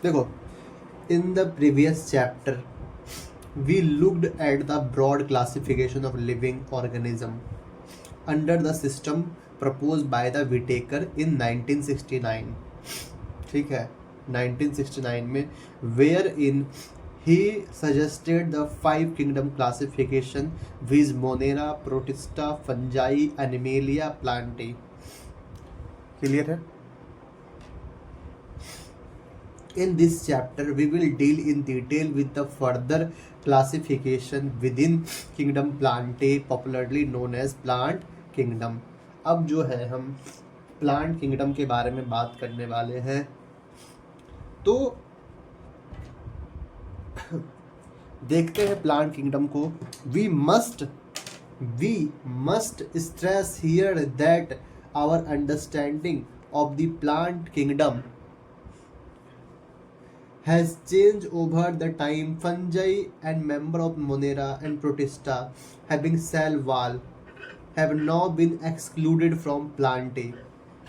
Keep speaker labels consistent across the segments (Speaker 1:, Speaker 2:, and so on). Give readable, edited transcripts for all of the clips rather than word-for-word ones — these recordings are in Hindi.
Speaker 1: देखो, in the previous chapter we looked at the broad classification of living organism under the system proposed by the Whittaker in 1969. ठीक है, 1969 में, where in he suggested the 5 kingdom classification viz Monera, Protista, Fungi, Animalia, Plantae. Clear है? In this chapter we will deal in detail with the further classification within kingdom Plantae, popularly known as plant kingdom. अब जो है हम प्लांट किंगडम के बारे में बात करने वाले हैं। तो देखते हैं प्लांट किंगडम को। we must stress here that our understanding of the plant kingdom has changed over the time. Fungi and member of Monera and Protista having cell wall have now been excluded from Plantae.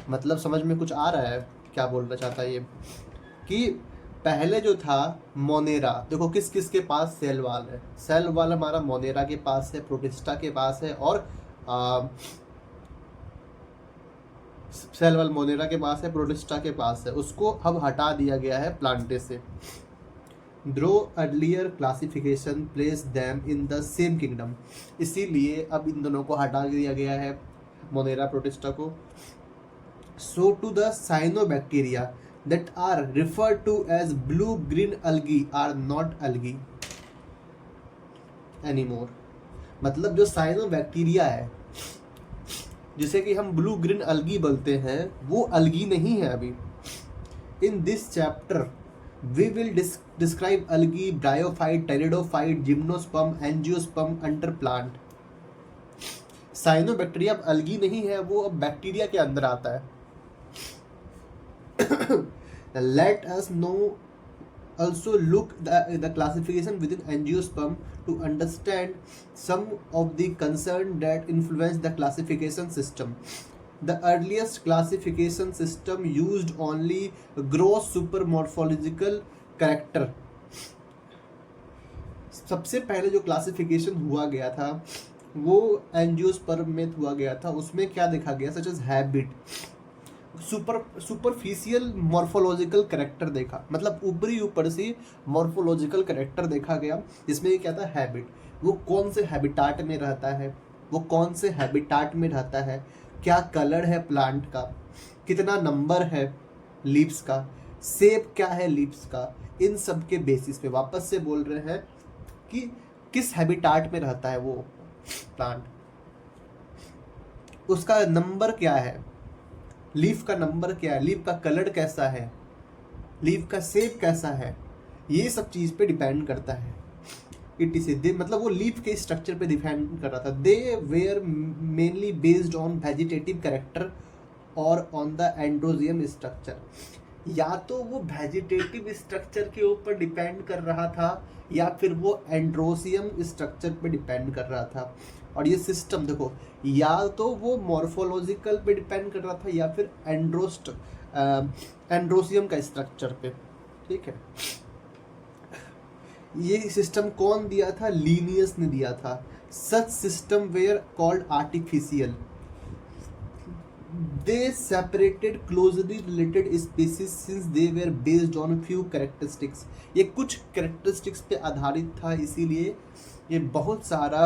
Speaker 1: मतलब समझ में कुछ आ रहा है क्या बोलना चाहता है ये? कि पहले जो था मोनेरा, देखो किस किस के पास सेल वाल है। सेल वाल हमारा मोनेरा के पास है, प्रोटिस्टा के पास है, और सेल वाल मोनेरा के पास है, प्रोटिस्टा के पास है। उसको अब हटा दिया गया है प्लांटे से। Though earlier classification place them in the same kingdom, इसीलिए अब इन दोनों को हटा दिया गया है, मोनेरा प्रोटिस्टा को। So to the cyanobacteria that are referred to as blue green algae are not algae anymore. मतलब जो साइनोबैक्टीरिया है जिसे कि हम ब्लू ग्रीन अलगी बोलते हैं, वो अलगी नहीं है अभी। In this chapter we will describe algae, bryophyte, pteridophyte, gymnosperm, angiosperm under plant. Cyanobacteria अब अलगी नहीं है, वो अब बैक्टीरिया के अंदर आता है। Let us know also look the classification within angiosperm to understand some of the concern that influence the classification system. The earliest classification system used only gross supermorphological character. सबसे पहले जो क्लासिफिकेशन हुआ गया था वो एंजियोस्पर्म में हुआ गया था। उसमें क्या देखा गया, such as habit, superficial morphological character देखा, मतलब ऊपर से मॉर्फोलॉजिकल करेक्टर देखा गया, जिसमें क्या था, हैबिट। वो कौन से हैबिटाट में रहता है, क्या कलर है प्लांट का, कितना नंबर है लीव्स का, शेप क्या है लीव्स का, इन सब के बेसिस पे वापस से बोल रहे हैं कि किस हैबिटाट में रहता है वो प्लांट, उसका नंबर क्या है, लीफ का नंबर क्या है, लीफ का कलर कैसा है, लीफ का शेप कैसा है, ये सब चीज़ पे डिपेंड करता है। इट इज दे, मतलब वो लीफ के स्ट्रक्चर पे डिपेंड कर रहा था। They were mainly based on vegetative character और ऑन द एंड्रोजियम स्ट्रक्चर। या तो वो वेजिटेटिव स्ट्रक्चर के ऊपर डिपेंड कर रहा था या फिर वो एंड्रोसियम स्ट्रक्चर पे डिपेंड कर रहा था। और ये सिस्टम देखो, या तो वो मॉर्फोलॉजिकल पे डिपेंड कर रहा था या फिर एंड्रोसियम का स्ट्रक्चर पे। ठीक है, ये सिस्टम कौन दिया था, लीनियस ने दिया था। Such system were called artificial. They separated closely related species since they were based on few characteristics. ये कुछ characteristics पे आधारित था, इसीलिए ये बहुत सारा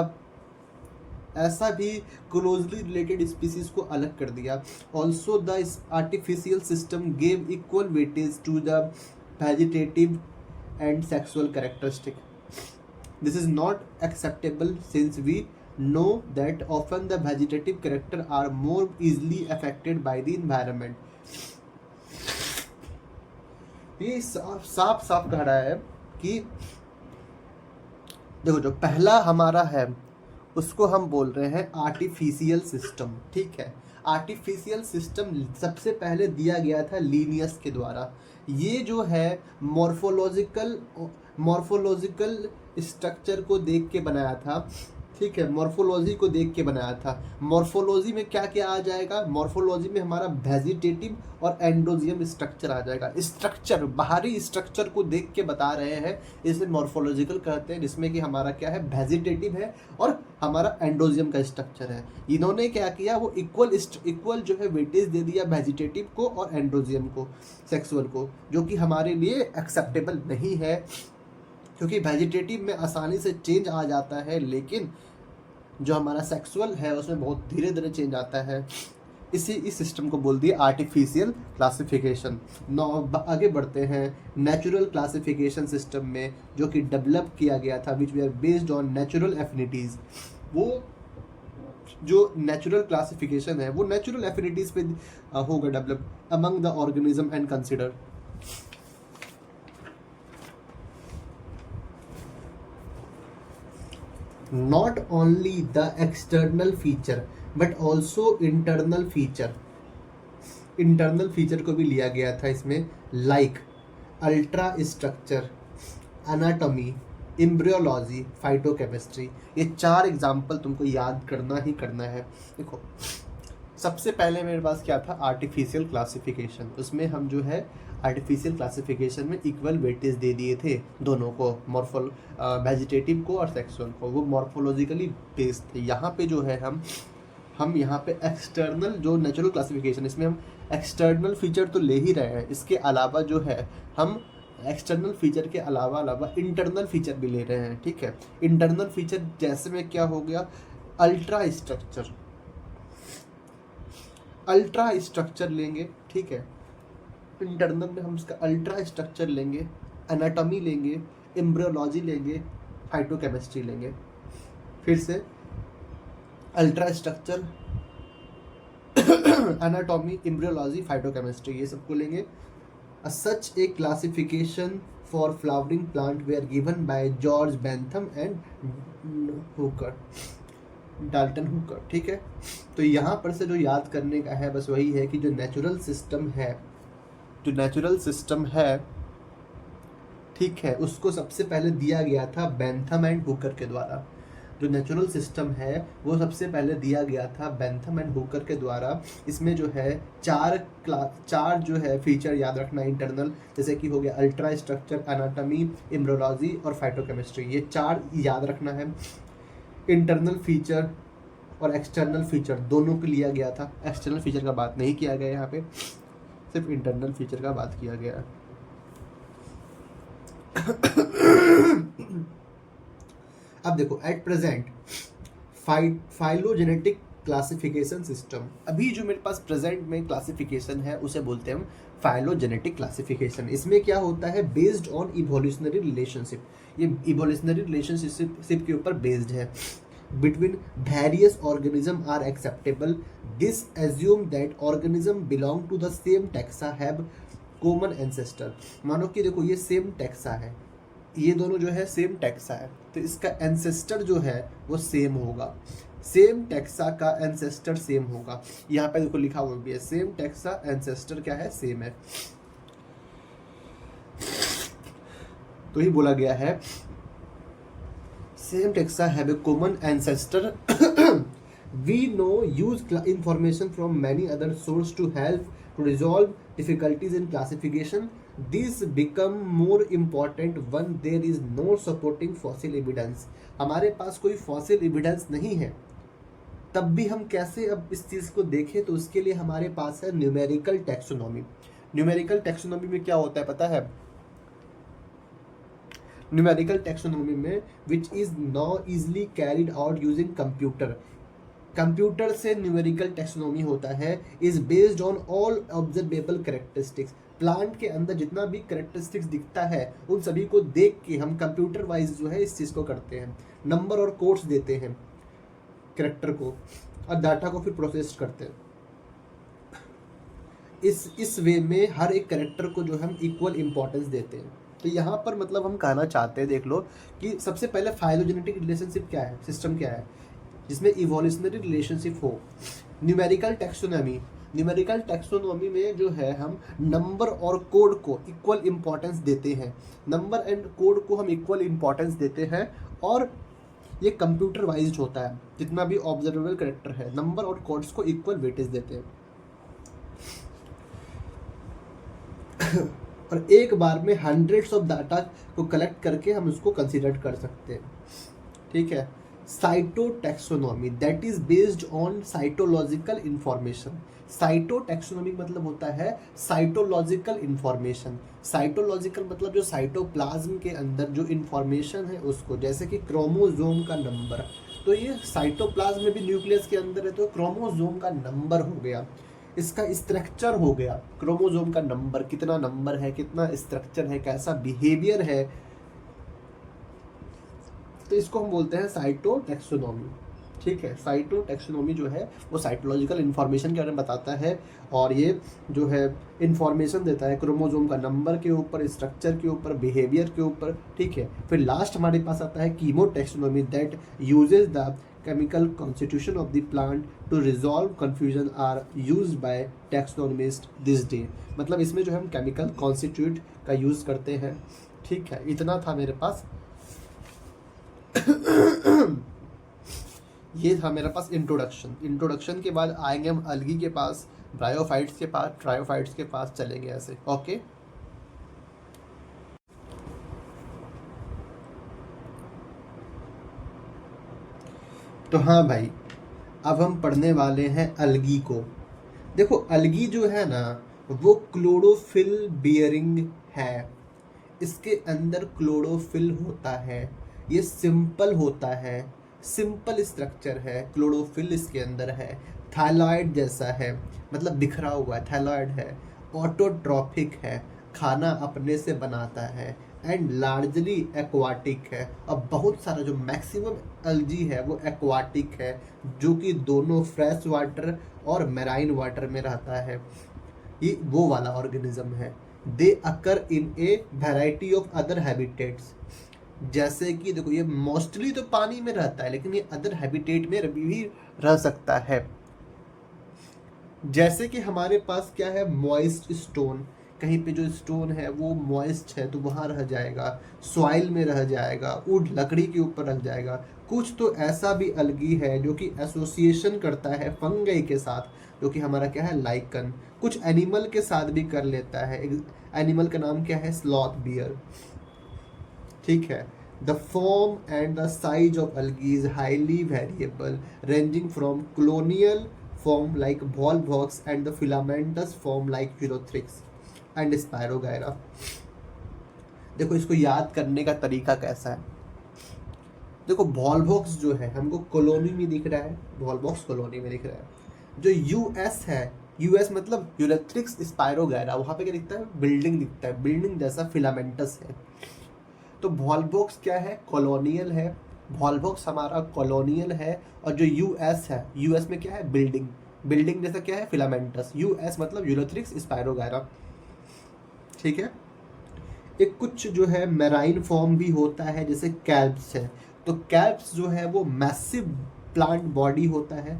Speaker 1: ऐसा भी closely related species को अलग कर दिया। Also the artificial system gave equal weightage to the vegetative and sexual characteristic. This is not acceptable since we know that often the vegetative character are more easily affected by the environment. ये साफ कह रहा है कि देखो जो पहला हमारा है उसको हम बोल रहे हैं आर्टिफिशियल सिस्टम। ठीक है, आर्टिफिशियल सिस्टम सबसे पहले दिया गया था लीनियस के द्वारा। ये जो है मॉर्फोलॉजिकल स्ट्रक्चर को देख के बनाया था। ठीक है, मॉर्फोलॉजी को देख के बनाया था। मॉर्फोलॉजी में क्या क्या आ जाएगा, मॉर्फोलॉजी में हमारा वेजिटेटिव और एंडोजियम स्ट्रक्चर आ जाएगा। स्ट्रक्चर, बाहरी स्ट्रक्चर को देख के बता रहे हैं, इसे मॉर्फोलॉजिकल कहते हैं, जिसमें कि हमारा क्या है, वेजिटेटिव है और हमारा एंडोजियम का स्ट्रक्चर है। इन्होंने क्या किया, वो इक्वल जो है वेटेज दे दिया वेजिटेटिव को और एंडोजियम को, सेक्सुअल को, जो कि हमारे लिए एक्सेप्टेबल नहीं है, क्योंकि वेजिटेटिव में आसानी से चेंज आ जाता है, लेकिन जो हमारा सेक्सुअल है उसमें बहुत धीरे धीरे चेंज आता है। इस सिस्टम को बोल दिया आर्टिफिशियल क्लासिफिकेशन। आगे बढ़ते हैं नेचुरल क्लासिफिकेशन सिस्टम में, जो कि डेवलप किया गया था, which we are based on natural affinities. वो जो नेचुरल क्लासिफिकेशन है वो नेचुरल एफिनिटीज़ पे होगा develop among the organism and consider. Not only the external feature but also internal feature। Internal feature को भी लिया गया था इसमें, like ultra structure, anatomy, embryology, phytochemistry. ये 4 एग्जाम्पल तुमको याद करना ही करना है। देखो, सबसे पहले मेरे पास क्या था, आर्टिफिशियल क्लासिफिकेशन। उसमें हम जो है आर्टिफिशियल क्लासिफिकेशन में इक्वल वेटेज दे दिए थे दोनों को, वेजिटेटिव को और सेक्सुअल को, वो मॉर्फोलॉजिकली बेस्ड थे। यहाँ पे जो है हम यहाँ पे एक्सटर्नल जो नेचुरल क्लासिफिकेशन, इसमें हम एक्सटर्नल फीचर तो ले ही रहे हैं, इसके अलावा जो है हम एक्सटर्नल फीचर के अलावा इंटरनल फीचर भी ले रहे हैं। ठीक है, इंटरनल फीचर जैसे में क्या हो गया, अल्ट्रा स्ट्रक्चर लेंगे। ठीक है, इंटरनल में हम इसका अल्ट्रा स्ट्रक्चर लेंगे, एनाटॉमी लेंगे, एम्ब्रियोलॉजी लेंगे, फाइटोकेमिस्ट्री लेंगे। फिर से ultra structure, anatomy, embryology, phytochemistry, ये सबको लेंगे। Such a classification for flowering plant were given by George Bentham and Dalton Hooker. ठीक है, तो यहाँ पर से जो याद करने का है बस वही है कि जो नेचुरल सिस्टम है, ठीक है, उसको सबसे पहले दिया गया था बेंथम एंड हुकर के द्वारा। जो नेचुरल सिस्टम है वो सबसे पहले दिया गया था बेंथम एंड हुकर के द्वारा। इसमें जो है चार जो है फीचर याद रखना इंटरनल, जैसे कि हो गया अल्ट्रा स्ट्रक्चर, एनाटॉमी, एम्ब्रियोलॉजी और फाइटोकेमिस्ट्री, ये 4 याद रखना है। इंटरनल फीचर और एक्सटर्नल फीचर दोनों को लिया गया था। एक्सटर्नल फीचर का बात नहीं किया गया यहाँ पे, सिर्फ इंटरनल फीचर का बात किया गया। अब देखो, at present phylogenetic classification system, अभी जो मेरे पास प्रेजेंट में क्लासिफिकेशन है उसे बोलते हैं हम फाइलोजेनेटिक क्लासिफिकेशन। इसमें क्या होता है, बेस्ड ऑन इवोल्यूशनरी रिलेशनशिप, ये इवोल्यूशनरी रिलेशनशिप के ऊपर बेस्ड है। Between various organism are acceptable, this assume that organism belong to the same taxa have common ancestor. मानो कि देखो ये सेम टैक्सा है, ये दोनों जो है सेम टैक्सा है, तो इसका एंसेस्टर जो है वो सेम होगा। सेम टैक्सा का एंसेस्टर सेम होगा। यहाँ पे देखो लिखा हुआ भी है, सेम टैक्सा एंसेस्टर क्या है, सेम है। तो ही बोला गया है same taxa have a common ancestor. We know use information from many other sources to help to resolve difficulties in classification. These become more important when there is no supporting fossil evidence. हमारे पास कोई fossil evidence नहीं है, तब भी हम कैसे अब इस चीज़ को देखें, तो उसके लिए हमारे पास है न्यूमेरिकल टैक्सोनॉमी। न्यूमेरिकल टैक्सोनॉमी में क्या होता है पता है, न्यूमेरिकल टैक्सोनॉमी में which is now easily carried out using computer से न्यूमेरिकल टैक्सोनॉमी होता है, is based on all observable characteristics. Plant के अंदर जितना भी कैरेक्टरिस्टिक्स दिखता है उन सभी को देख के हम कंप्यूटर वाइज जो है इस चीज़ को करते हैं, नंबर और कोड्स देते हैं कैरेक्टर को और डाटा को फिर प्रोसेस करते हैं। इस वे में हर एक कैरेक्टर को जो हम इक्वल इम्पोर्टेंस देते हैं। तो यहाँ पर मतलब हम कहना चाहते हैं, देख लो कि सबसे पहले फाइलोजेनेटिक रिलेशनशिप क्या है, सिस्टम क्या है जिसमें इवोल्यूशनरी रिलेशनशिप हो। न्यूमेरिकल टैक्सोनॉमी में जो है हम नंबर और कोड को इक्वल इम्पोर्टेंस देते हैं, नंबर एंड कोड को हम इक्वल इम्पोर्टेंस देते हैं और ये कंप्यूटर वाइज्ड होता है, जितना भी ऑब्जर्वेबल कैरेक्टर है नंबर और कोड्स को इक्वल वेटेज देते हैं और एक बार में हंड्रेड्स ऑफ डाटा को कलेक्ट करके हम उसको कंसीडर कर सकते हैं, ठीक है। Cytotaxonomy that is based on cytological information. Cytotaxonomy मतलब होता है साइटोलॉजिकल इंफॉर्मेशन। साइटोलॉजिकल मतलब जो साइटोप्लाज्म के अंदर जो इंफॉर्मेशन है उसको, जैसे कि क्रोमोजोम का नंबर, तो ये साइटोप्लाज्म में भी न्यूक्लियस के अंदर है, तो क्रोमोजोम का नंबर हो गया, इसका स्ट्रक्चर हो गया, क्रोमोजोम का नंबर, कितना नंबर है, कितना स्ट्रक्चर है, कैसा बिहेवियर है, तो इसको हम बोलते हैं साइटोटैक्सोनॉमी, ठीक है। साइटोटैक्सोनॉमी जो है वो साइटोलॉजिकल इन्फॉर्मेशन के बारे में बताता है और ये जो है इन्फॉर्मेशन देता है क्रोमोजोम का नंबर के ऊपर, स्ट्रक्चर के ऊपर, बिहेवियर के ऊपर, ठीक है। फिर लास्ट हमारे पास आता है कीमोटैक्सोनॉमी that uses the chemical constitution of the plant to resolve confusion are used by taxonomists this day। मतलब इसमें जो हम केमिकल कॉन्स्टिट्यूट का यूज करते हैं, ठीक है। इतना था मेरे पास ये था मेरे पास इंट्रोडक्शन। इंट्रोडक्शन के बाद आएंगे हम अलगी के पास, ब्रायोफाइट्स के पास, ट्रायोफाइट्स के पास चलेंगे ऐसे, ओके। तो हाँ भाई, अब हम पढ़ने वाले हैं अलगी को। देखो अलगी जो है ना वो क्लोरोफिल बियरिंग है, इसके अंदर क्लोरोफिल होता है, ये सिंपल होता है, सिंपल स्ट्रक्चर है, क्लोरोफिल इसके अंदर है, थायलॉइड जैसा है, मतलब बिखरा हुआ है, थायलॉइड है, ऑटोट्रॉफिक है, खाना अपने से बनाता है, एंड लार्जली एक्वाटिक है। अब बहुत सारा जो मैक्सिमम अलजी है वो एक्वाटिक है, जो कि दोनों फ्रेश वाटर और मैराइन वाटर में रहता है, ये वो वाला ऑर्गेनिज्म है। They occur in a variety of other habitats, जैसे कि देखो ये मोस्टली तो पानी में रहता है लेकिन ये अदर हैबिटेट में भी रह सकता है। जैसे कि हमारे पास क्या है, मॉइस्ट स्टोन, कहीं पे जो स्टोन है वो मॉइस्ट है तो वहाँ रह जाएगा, सॉइल में रह जाएगा, वुड लकड़ी के ऊपर रह जाएगा। कुछ तो ऐसा भी अलगी है जो कि एसोसिएशन करता है फंगई के साथ, जो कि हमारा क्या है, लाइकन। कुछ एनिमल के साथ भी कर लेता है, एनिमल का नाम क्या है, स्लॉथ बियर, ठीक है। The form and the size of algae is highly variable, ranging from colonial form like volvox and the filamentous form like Eurothrix and Spirogyra। देखो इसको याद करने का तरीका कैसा है, देखो वॉल्वॉक्स जो है हमको कॉलोनी में दिख रहा है, वॉल्वॉक्स कॉलोनी में दिख रहा है। जो यूएस है, यूएस मतलब यूरेथ्रिक्स स्पायरोगायरा, वहाँ पे क्या दिखता है, बिल्डिंग दिखता है, बिल्डिंग जैसा फिलामेंटस है। तो वॉल्वॉक्स क्या है, कॉलोनियल है, वॉल्वॉक्स हमारा कॉलोनियल है। और जो यूएस है, यूएस में क्या है, बिल्डिंग, बिल्डिंग जैसा क्या है, फिलामेंटस। यूएस मतलब यूरेथ्रिक्स स्पायरोगायरा, ठीक है। एक कुछ जो है मैराइन फॉर्म भी होता है, जैसे कैल्प्स है, तो कैल्प्स जो है वो मैसिव प्लांट बॉडी होता है,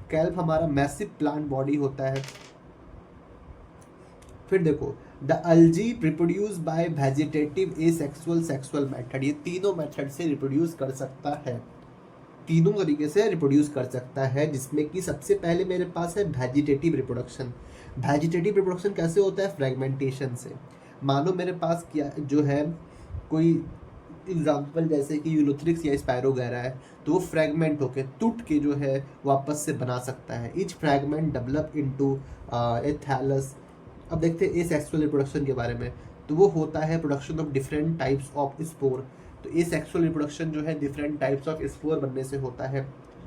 Speaker 1: कैल्प हमारा मैसिव प्लांट बॉडी होता है। फिर देखो the algae reproduce by vegetative asexual sexual method, ये तीनों मेथड से रिप्रोड्यूस कर सकता है, तीनों तरीके से रिप्रोड्यूस कर सकता है, जिसमें कि सबसे पहले मेरे पास है वेजिटेटिव रिप्रोडक्शन। वेजिटेटिव रिप्रोडक्शन कैसे होता है, फ्रेगमेंटेशन से। मानो मेरे पास क्या जो है कोई एग्जाम्पल जैसे कि यूलोथ्रिक्स या स्पायरोगैरा है, तो वो फ्रैगमेंट होके टूट के जो है वापस से बना सकता है। ईच फ्रैगमेंट डेवलप इनटू ए थैलस। अब देखते हैं एसेक्सुअल रिप्रोडक्शन के बारे में, तो वो होता है production of different types of spore. तो एसेक्सुअल रिप्रोडक्शन जो है डिफरेंट टाइप्स ऑफ स्पोर बनने से होता है,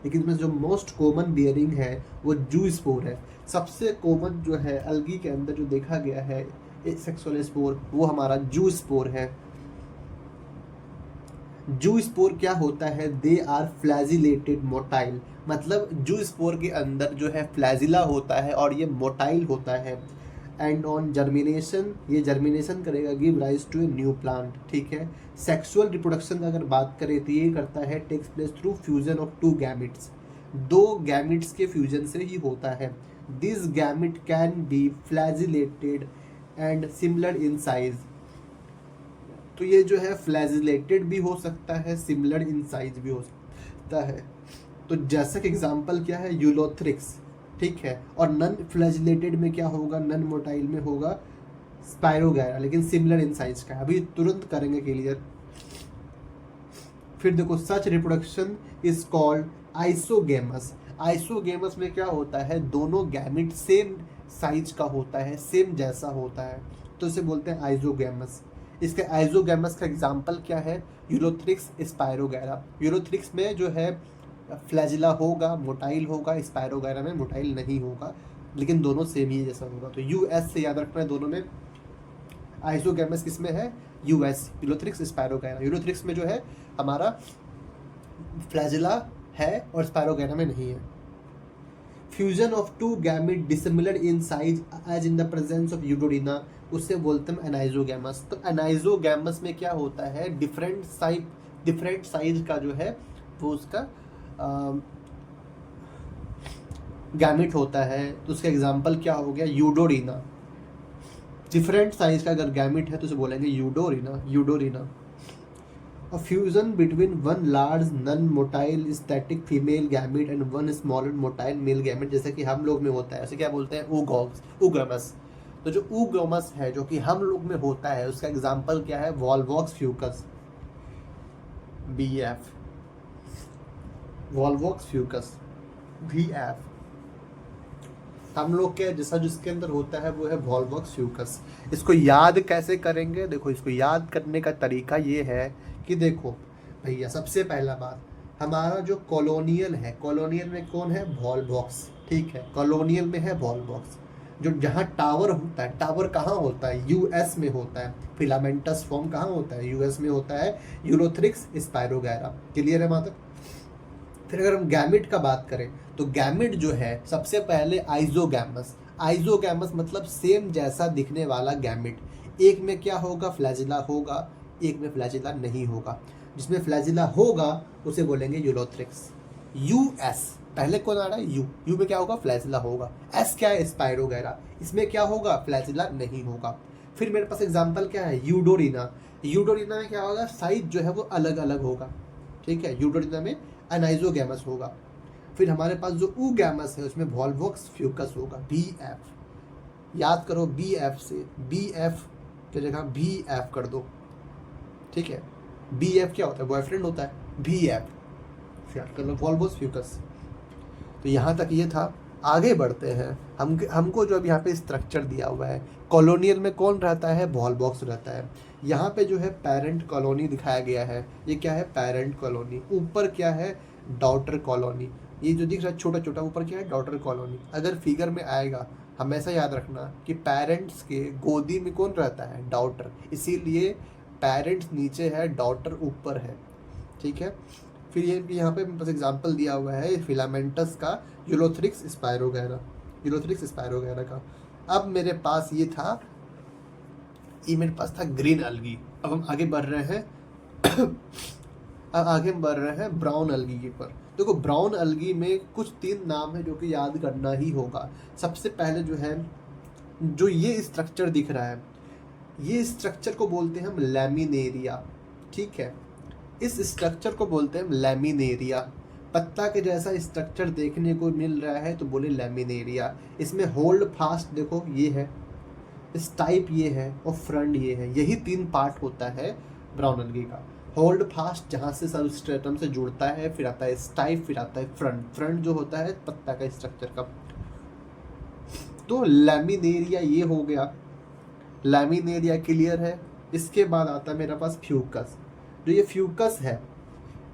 Speaker 1: लेकिन इसमें जो मोस्ट कॉमन बियरिंग है वो जू स्पोर है। सबसे कॉमन जो है अलगी के अंदर जो देखा गया है एसेक्सुअल स्पोर, वो हमारा जू स्पोर है। जू स्पोर क्या होता है, दे आर फ्लैजिलेटेड मोटाइल, मतलब जू स्पोर के अंदर जो है फ्लैजिला होता है और ये मोटाइल होता है। एंड ऑन जर्मिनेशन, ये जर्मिनेशन करेगा, give rise to a new plant, ठीक है। सेक्सुअल रिप्रोडक्शन का अगर बात करें तो ये करता है takes place through fusion of two gametes, दो गैमिट्स के फ्यूजन से ही होता है। This gamete can be flagellated and similar in size, तो ये जो है फ्लैजिलेटेड भी हो सकता है, सिमिलर इन साइज भी हो सकता है। तो जैसा कि एग्जांपल क्या है, यूलोथ्रिक्स, ठीक है। और नन फ्लैजिलेटेड में क्या होगा, नन मोटाइल में होगा स्पायरोगैरा, लेकिन सिमिलर इन साइज का है। अभी तुरंत करेंगे क्लियर। फिर देखो, such reproduction is called isogamous. Isogamous में क्या होता है, दोनों गैमिट सेम साइज का होता है, सेम जैसा होता है, तो इसे बोलते हैं आइसोगेमस। इसके आइसोगेमस का एग्जांपल क्या है, यूलोथ्रिक्स, स्पायरोगैरा। यूलोथ्रिक्स में जो है फ्लैजिला होगा, मोटाइल होगा, स्पायरोगैरा में मोटाइल नहीं होगा, लेकिन दोनों सेम ही जैसा होगा। तो यूएस से याद रखना है दोनों में। आइसोगेमस किसमें है, यूएस, यूलोथ्रिक्स, स्पायरोगैरा। यूलोथ्रिक्स में जो है हमारा फ्लैजिला है और स्पायरोगैरा में नहीं है। Fusion of two gamete dissimilar in size as in the presence of Eudorina, उससे बोलते हैं एनाइजोगैमस। तो एनाइजोगैमस में क्या होता है, डिफरेंट साइज का जो है वो उसका गैमेट होता है। तो उसका एग्जांपल क्या हो गया, यूडोरिना। डिफरेंट साइज का अगर गैमेट है तो उसे बोलेंगे Eudorina. A fusion between one large non-motile static female gamete and one smaller motile male gamete, जैसे कि हम लोग में होता है, उसे क्या बोलते हैं, oogamous। तो जो oogamous है जो कि हम लोग में होता है, उसका एग्जांपल क्या है, Volvox Fucus, BF, Volvox Fucus, VF। हम लोग के जैसा जिसके अंदर होता है वो है वॉल्वॉक्स फ्यूकस। इसको याद कैसे करेंगे, देखो इसको याद करने का तरीका ये है कि देखो भैया, सबसे पहला बात, हमारा जो कॉलोनियल है, कॉलोनियल में कौन है, वॉल्वॉक्स, ठीक है। कॉलोनियल में है वॉल्वॉक्स। जो जहाँ टावर होता है, टावर कहाँ होता है, यूएस में होता है। फिलामेंटस फॉर्म कहाँ होता है, यूएस में होता है। Ulothrix, spirogyra. क्लियर है माता। फिर अगर हम गैमेट का बात करें तो गैमेट जो है सबसे पहले आइसोगैमस। आइसोगैमस मतलब सेम जैसा दिखने वाला गैमेट। एक में क्या होगा, फ्लैजिला होगा, एक में फ्लैजिला नहीं होगा। जिसमें फ्लैजिला होगा उसे बोलेंगे यूलोथ्रिक्स। यूएस, पहले कौन आ रहा है, यू में क्या होगा, फ्लैजिला होगा। एस क्या है, स्पायरोगैरा, इसमें क्या होगा, फ्लैजिला नहीं होगा। फिर मेरे पास एग्जांपल क्या है, यूडोरिना। यूडोरिना में क्या होगा, साइज जो है वो अलग अलग होगा, ठीक है। यूडोरिना में एनाइजोगैमस होगा। फिर हमारे पास जो ऊगैमस है उसमें वॉल्वॉक्स फ्यूकस होगा, BF। याद करो, BF से BF की जगह VF कर दो, ठीक है। BF क्या होता है, बॉयफ्रेंड होता है, VF याद कर लो, वॉल्वॉक्स फ्यूकस। तो यहाँ तक ये था। आगे बढ़ते हैं। हमको जो अब यहाँ पे स्ट्रक्चर दिया हुआ है, कॉलोनियल में कौन रहता है, वॉल्वॉक्स रहता है। यहाँ पे जो है पेरेंट कॉलोनी दिखाया गया है, ये क्या है, पेरेंट कॉलोनी। ऊपर क्या है, डॉटर कॉलोनी। ये जो दिख रहा है छोटा छोटा, ऊपर क्या है, डॉटर कॉलोनी। अगर फिगर में आएगा हमेशा याद रखना कि पेरेंट्स के गोदी में कौन रहता है, डॉटर, इसीलिए पेरेंट्स नीचे है, डॉटर ऊपर है, ठीक है। फिर ये यहाँ पे बस एग्जांपल दिया हुआ है फिलामेंटस का, यूलोथ्रिक्स स्पायरोगैरा का। अब मेरे पास ये था, ये मेरे पास था ग्रीन अलगी। अब हम आगे बढ़ रहे हैं ब्राउन अलगी के पर। देखो ब्राउन अलगी में कुछ 3 नाम है जो कि याद करना ही होगा। सबसे पहले जो है, जो ये स्ट्रक्चर दिख रहा है, ये स्ट्रक्चर को बोलते हैं हम लैमिनेरिया, ठीक है। इस स्ट्रक्चर को बोलते हैं लैमिनेरिया। पत्ता के जैसा स्ट्रक्चर देखने को मिल रहा है तो बोले लैमिनेरिया। इसमें होल्ड फास्ट देखो ये है, स्टाइप ये है और फ्रंट ये है। यही 3 पार्ट होता है ब्राउन अलगी का। होल्ड फास्ट जहाँ से सबस्ट्रेटम से जुड़ता है, फिर आता है स्टाइप, फिर आता है फ्रंट जो होता है पत्ता का स्ट्रक्चर का। तो लैमिनेरिया ये हो गया, लैमिनेरिया क्लियर है। इसके बाद आता है मेरे पास फ्यूकस। जो ये फ्यूकस है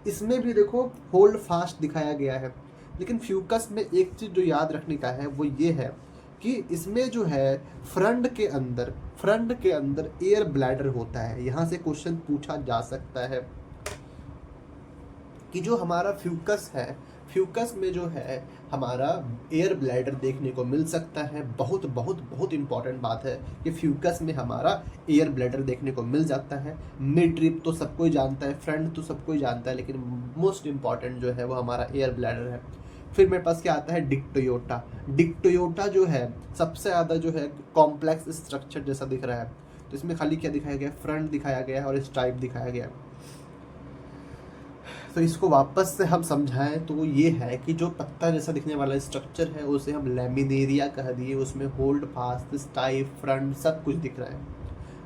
Speaker 1: इसमें भी देखो होल्ड फास्ट दिखाया गया है, लेकिन फ्यूकस में एक चीज़ जो याद रखने का है वो ये है कि इसमें जो है फ्रंट के अंदर एयर ब्लैडर होता है। यहाँ से क्वेश्चन पूछा जा सकता है कि जो हमारा फ्यूकस है, फ्यूकस में जो है हमारा एयर ब्लैडर देखने को मिल सकता है। बहुत बहुत बहुत इंपॉर्टेंट बात है कि फ्यूकस में हमारा एयर ब्लैडर देखने को मिल जाता है। मिड ट्रिप तो सब कोई जानता है, फ्रंट तो सब कोई जानता है, लेकिन मोस्ट इंपॉर्टेंट जो है वो हमारा एयर ब्लैडर है। फिर मेरे पास क्या आता है, डिक्टोयोटा। डिक्टोयोटा जो है सबसे ज़्यादा जो है कॉम्प्लेक्स स्ट्रक्चर जैसा दिख रहा है, तो इसमें खाली क्या दिखाया गया है, फ्रंट दिखाया गया है और स्ट्राइप दिखाया गया है। तो इसको वापस से हम समझाएं तो ये है कि जो पत्ता जैसा दिखने वाला स्ट्रक्चर है उसे हम लैमिनेरिया कह दिए, उसमें होल्ड फास्ट, स्टाइफ, फ्रंट सब कुछ दिख रहा है।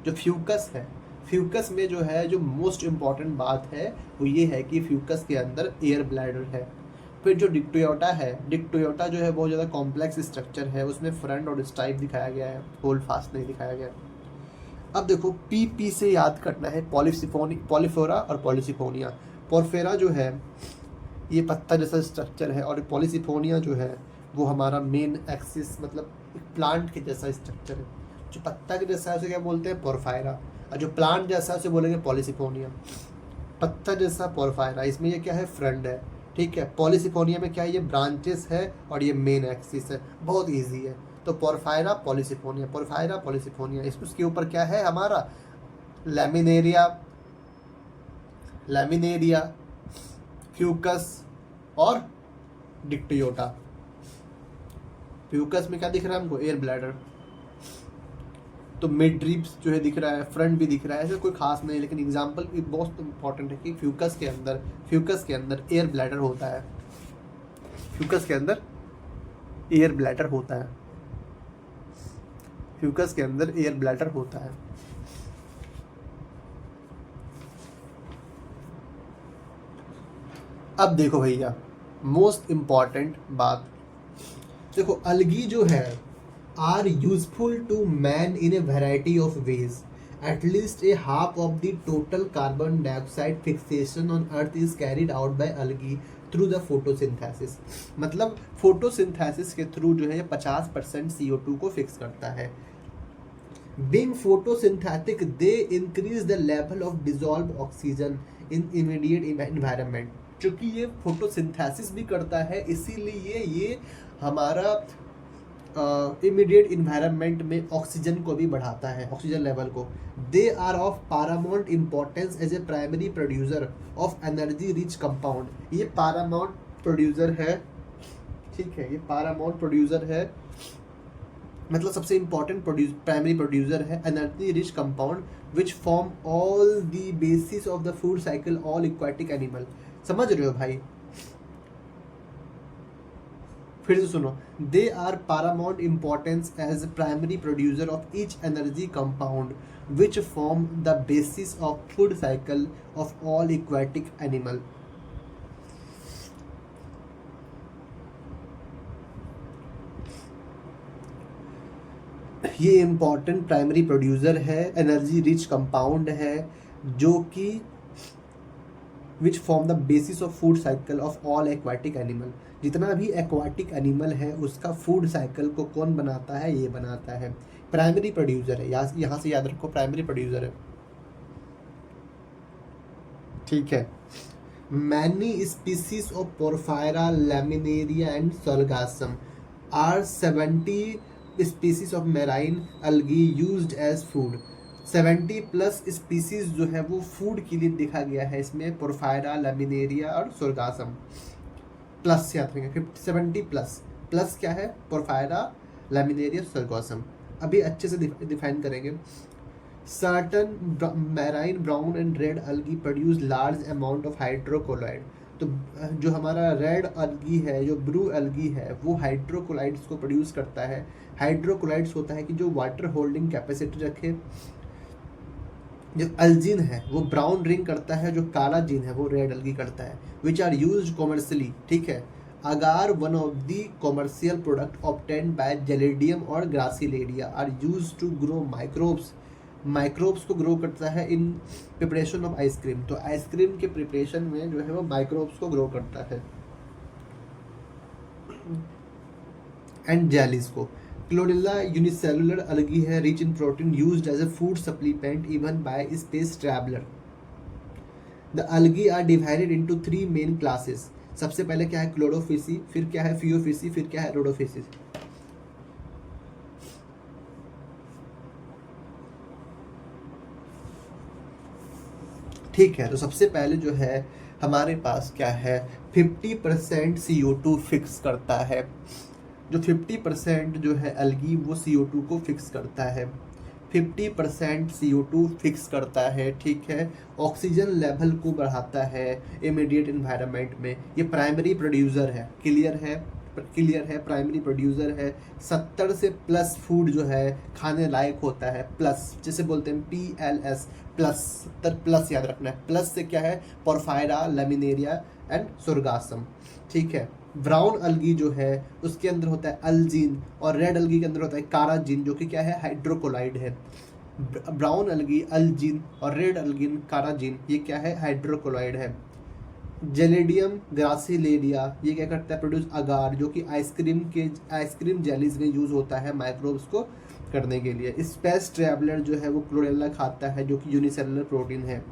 Speaker 1: जो फ्यूकस है, फ्यूकस में जो है जो मोस्ट इम्पॉर्टेंट बात है वो ये है कि फ्यूकस के अंदर एयर ब्लैडर है। फिर जो डिक्टोयोटा है, डिक्टोयोटा जो है बहुत ज़्यादा कॉम्प्लेक्स स्ट्रक्चर है, उसमें फ्रंट और स्टाइफ दिखाया गया है, होल्ड फास्ट नहीं दिखाया गया। अब देखो पी से याद करना है, पॉलीफोरा और पॉलीसिफोनिया। पोरफेरा जो है ये पत्ता जैसा स्ट्रक्चर है और पॉलीसिफोनिया जो है वो हमारा मेन एक्सिस मतलब प्लांट के जैसा स्ट्रक्चर है। जो पत्ता के जैसा है उसे क्या बोलते हैं, पोरफायरा, और जो प्लांट जैसा है उसे बोलेंगे पॉलीसिफोनिया। पत्ता जैसा पोरफायरा, इसमें ये क्या है, फ्रंट है, ठीक है। पॉलीसिफोनिया में क्या है, ये ब्रांचेस है और ये मेन एक्सिस है, बहुत ईजी है। तो पोरफायरा पॉलीसिफोनिया, पोरफायरा पॉलीसिफोनिया, उसके ऊपर क्या है हमारा लैमिनेरिया, लैमिनेरिया, फ्यूकस और डिक्टोयोटा। फ्यूकस में क्या दिख रहा है हमको, एयर ब्लैडर। तो मिड ड्रीप्स जो है दिख रहा है, फ्रंट भी दिख रहा है, ऐसे कोई खास नहीं, लेकिन एग्जांपल भी बहुत इंपॉर्टेंट है कि फ्यूकस के अंदर एयर ब्लैडर होता है, फ्यूकस के अंदर एयर ब्लैडर होता है, फ्यूकस के अंदर एयर ब्लैडर होता है। अब देखो भैया मोस्ट इम्पॉर्टेंट बात, देखो अलगी जो है are useful to man in a variety of ways, at least a half of the total carbon dioxide fixation on earth is carried out by algae through the photosynthesis. मतलब फोटोसिंथेसिस के थ्रू जो है 50% CO2 को फिक्स करता है। Being photosynthetic, they increase the level of dissolved oxygen in immediate environment। क्योंकि ये फोटोसिंथेसिस भी करता है इसीलिए ये हमारा इमीडिएट इन्वायरमेंट में ऑक्सीजन को भी बढ़ाता है, ऑक्सीजन लेवल को। They are of paramount importance as a primary producer of energy rich compound. ये पारामाउंट प्रोड्यूसर है, ठीक है, ये पारामाउंट प्रोड्यूसर है, मतलब सबसे इम्पोर्टेंट प्राइमरी प्रोड्यूसर है energy rich compound which form all the basis of the food cycle all aquatic animal. समझ रहे हो भाई, फिर से सुनो, they are paramount importance as primary producer of each energy compound which form the basis of food cycle of all aquatic animal। ये इम्पॉर्टेंट प्राइमरी प्रोड्यूसर है, एनर्जी रिच कंपाउंड है, जो कि which form the basis of food cycle of all aquatic animal. जितना भी एक्वाटिक एनिमल है उसका फूड साइकिल को कौन बनाता है, ये बनाता है, प्राइमरी प्रोड्यूसर है। यहाँ से याद रखो प्राइमरी प्रोड्यूसर है, ठीक है। Many species of Porphyra, Laminaria and Sargassum are 70 species of marine algae used as food. 70+ species जो है वो फूड के लिए दिखा गया है इसमें, पोरफायरा, लैमिनेरिया और सोरगासम। प्लस से याद रखेंगे 70+, प्लस क्या है, पोरफायरा, लैमिनेरिया, सोरगासम। अभी अच्छे से डिफाइन करेंगे। Certain marine brown and red algae produce large amount of hydrocolloid. तो जो हमारा रेड अलगी है, जो ब्लू अलगी है, वो हाइड्रोकोलाइड्स को प्रोड्यूस करता है। हाइड्रोकोलाइड्स होता है कि जो वाटर होल्डिंग कैपेसिटी रखे। जो अल्जीन है वो ब्राउन रिंग करता है, जो काला जीन है वो रेड अलगी करता है। विच आर यूज्ड कॉमर्शियली, ठीक है। Agar one of the commercial product obtained by Gelidium और Gracilaria are used to grow microbes. Microbes को ग्रो करता है इन प्रिपरेशन ऑफ आइसक्रीम। तो आइसक्रीम के प्रिपरेशन में जो है वो माइक्रोब्स को ग्रो करता है। एंड जेलीज को। क्लोरेला यूनिसेलुलर अलगी है, rich in protein, used as a food supplement even by space traveller. The algae are divided into 3 main classes. सबसे पहले क्या है, क्लोरोफिसी, फिर क्या है, फियोफिसी, फिर क्या है, रोडोफिसी। ठीक है, तो सबसे पहले जो है हमारे पास क्या है, 50% CO2 फिक्स करता है। जो 50% जो है अलगी वो CO2 को फिक्स करता है। 50% CO2 फिक्स करता है, ठीक है। ऑक्सीजन लेवल को बढ़ाता है इमीडिएट इन्वायरमेंट में। ये प्राइमरी प्रोड्यूसर है, क्लियर है, प्राइमरी प्रोड्यूसर है। 70 से प्लस फूड जो है खाने लायक होता है, प्लस जिसे बोलते हैं PLS प्लस, 70 प्लस याद रखना है। प्लस से क्या है, पोरफायरा, लैमिनेरिया एंड सोरगासम, ठीक है। ब्राउन अलगी जो है उसके अंदर होता है अल्जीन, और रेड अलगी के अंदर होता है काराजीन, जो कि क्या है, हाइड्रोकोलाइड है। ब्राउन अलगी अल्जीन और रेड अलगिन काराजीन, ये क्या है, हाइड्रोकोलाइड है। जेलेडियम ग्रासिलेरिया ये क्या करता है, प्रोड्यूस अगार, जो कि आइसक्रीम जेलीज में यूज होता है माइक्रोब्स को करने के लिए। स्पेस ट्रैवलर जो है वो क्लोरेला खाता है, जो कि यूनिसेलुलर प्रोटीन है।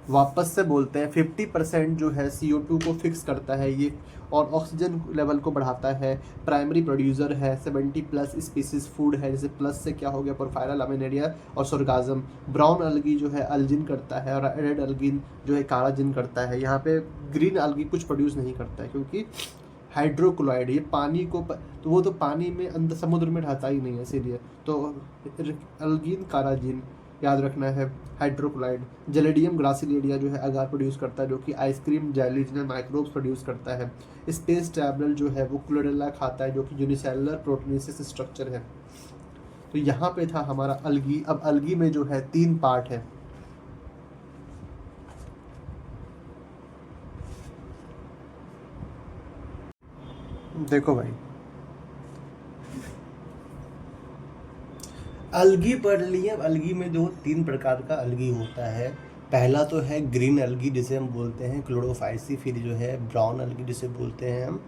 Speaker 1: वापस से बोलते हैं 50% जो है CO2 को फिक्स करता है ये, और ऑक्सीजन लेवल को बढ़ाता है। प्राइमरी प्रोड्यूसर है, 70 प्लस स्पीसीज फूड है, जैसे प्लस से क्या हो गया, पोरफायरा, लैमिनेरिया और सोरगासम। ब्राउन अलगी जो है अल्जिन करता है, और रेड अलगिन जो है काराजिन करता है। यहाँ पे ग्रीन अलगी कुछ प्रोड्यूस नहीं करता है, क्योंकि हाइड्रोक्लोराइड ये पानी को तो वो तो पानी में अंदर समुद्र में रहता ही नहीं है, इसीलिए तो अल्गिन काराजिन याद रखना है, हाइड्रोक्लोराइड। जेलेडियम ग्रासिलेरिया जो है अगार प्रोड्यूस करता है, जो कि आइसक्रीम जेलीज में माइक्रोब्स प्रोड्यूस करता है। स्पेस ट्रैवलर जो है वो क्लोरेला खाता है, जो कि यूनिसेलुलर प्रोटीनेसिस स्ट्रक्चर है। तो यहाँ पे था हमारा अलगी। अब अलगी में जो है 3 पार्ट है। देखो भाई, अलगी पढ़ लिए। अब अलगी में जो 3 प्रकार का अलगी होता है। पहला तो है ग्रीन अलगी, जिसे हम बोलते हैं क्लोरोफाइसी। फिर जो है ब्राउन अलगी, जिसे बोलते हैं हम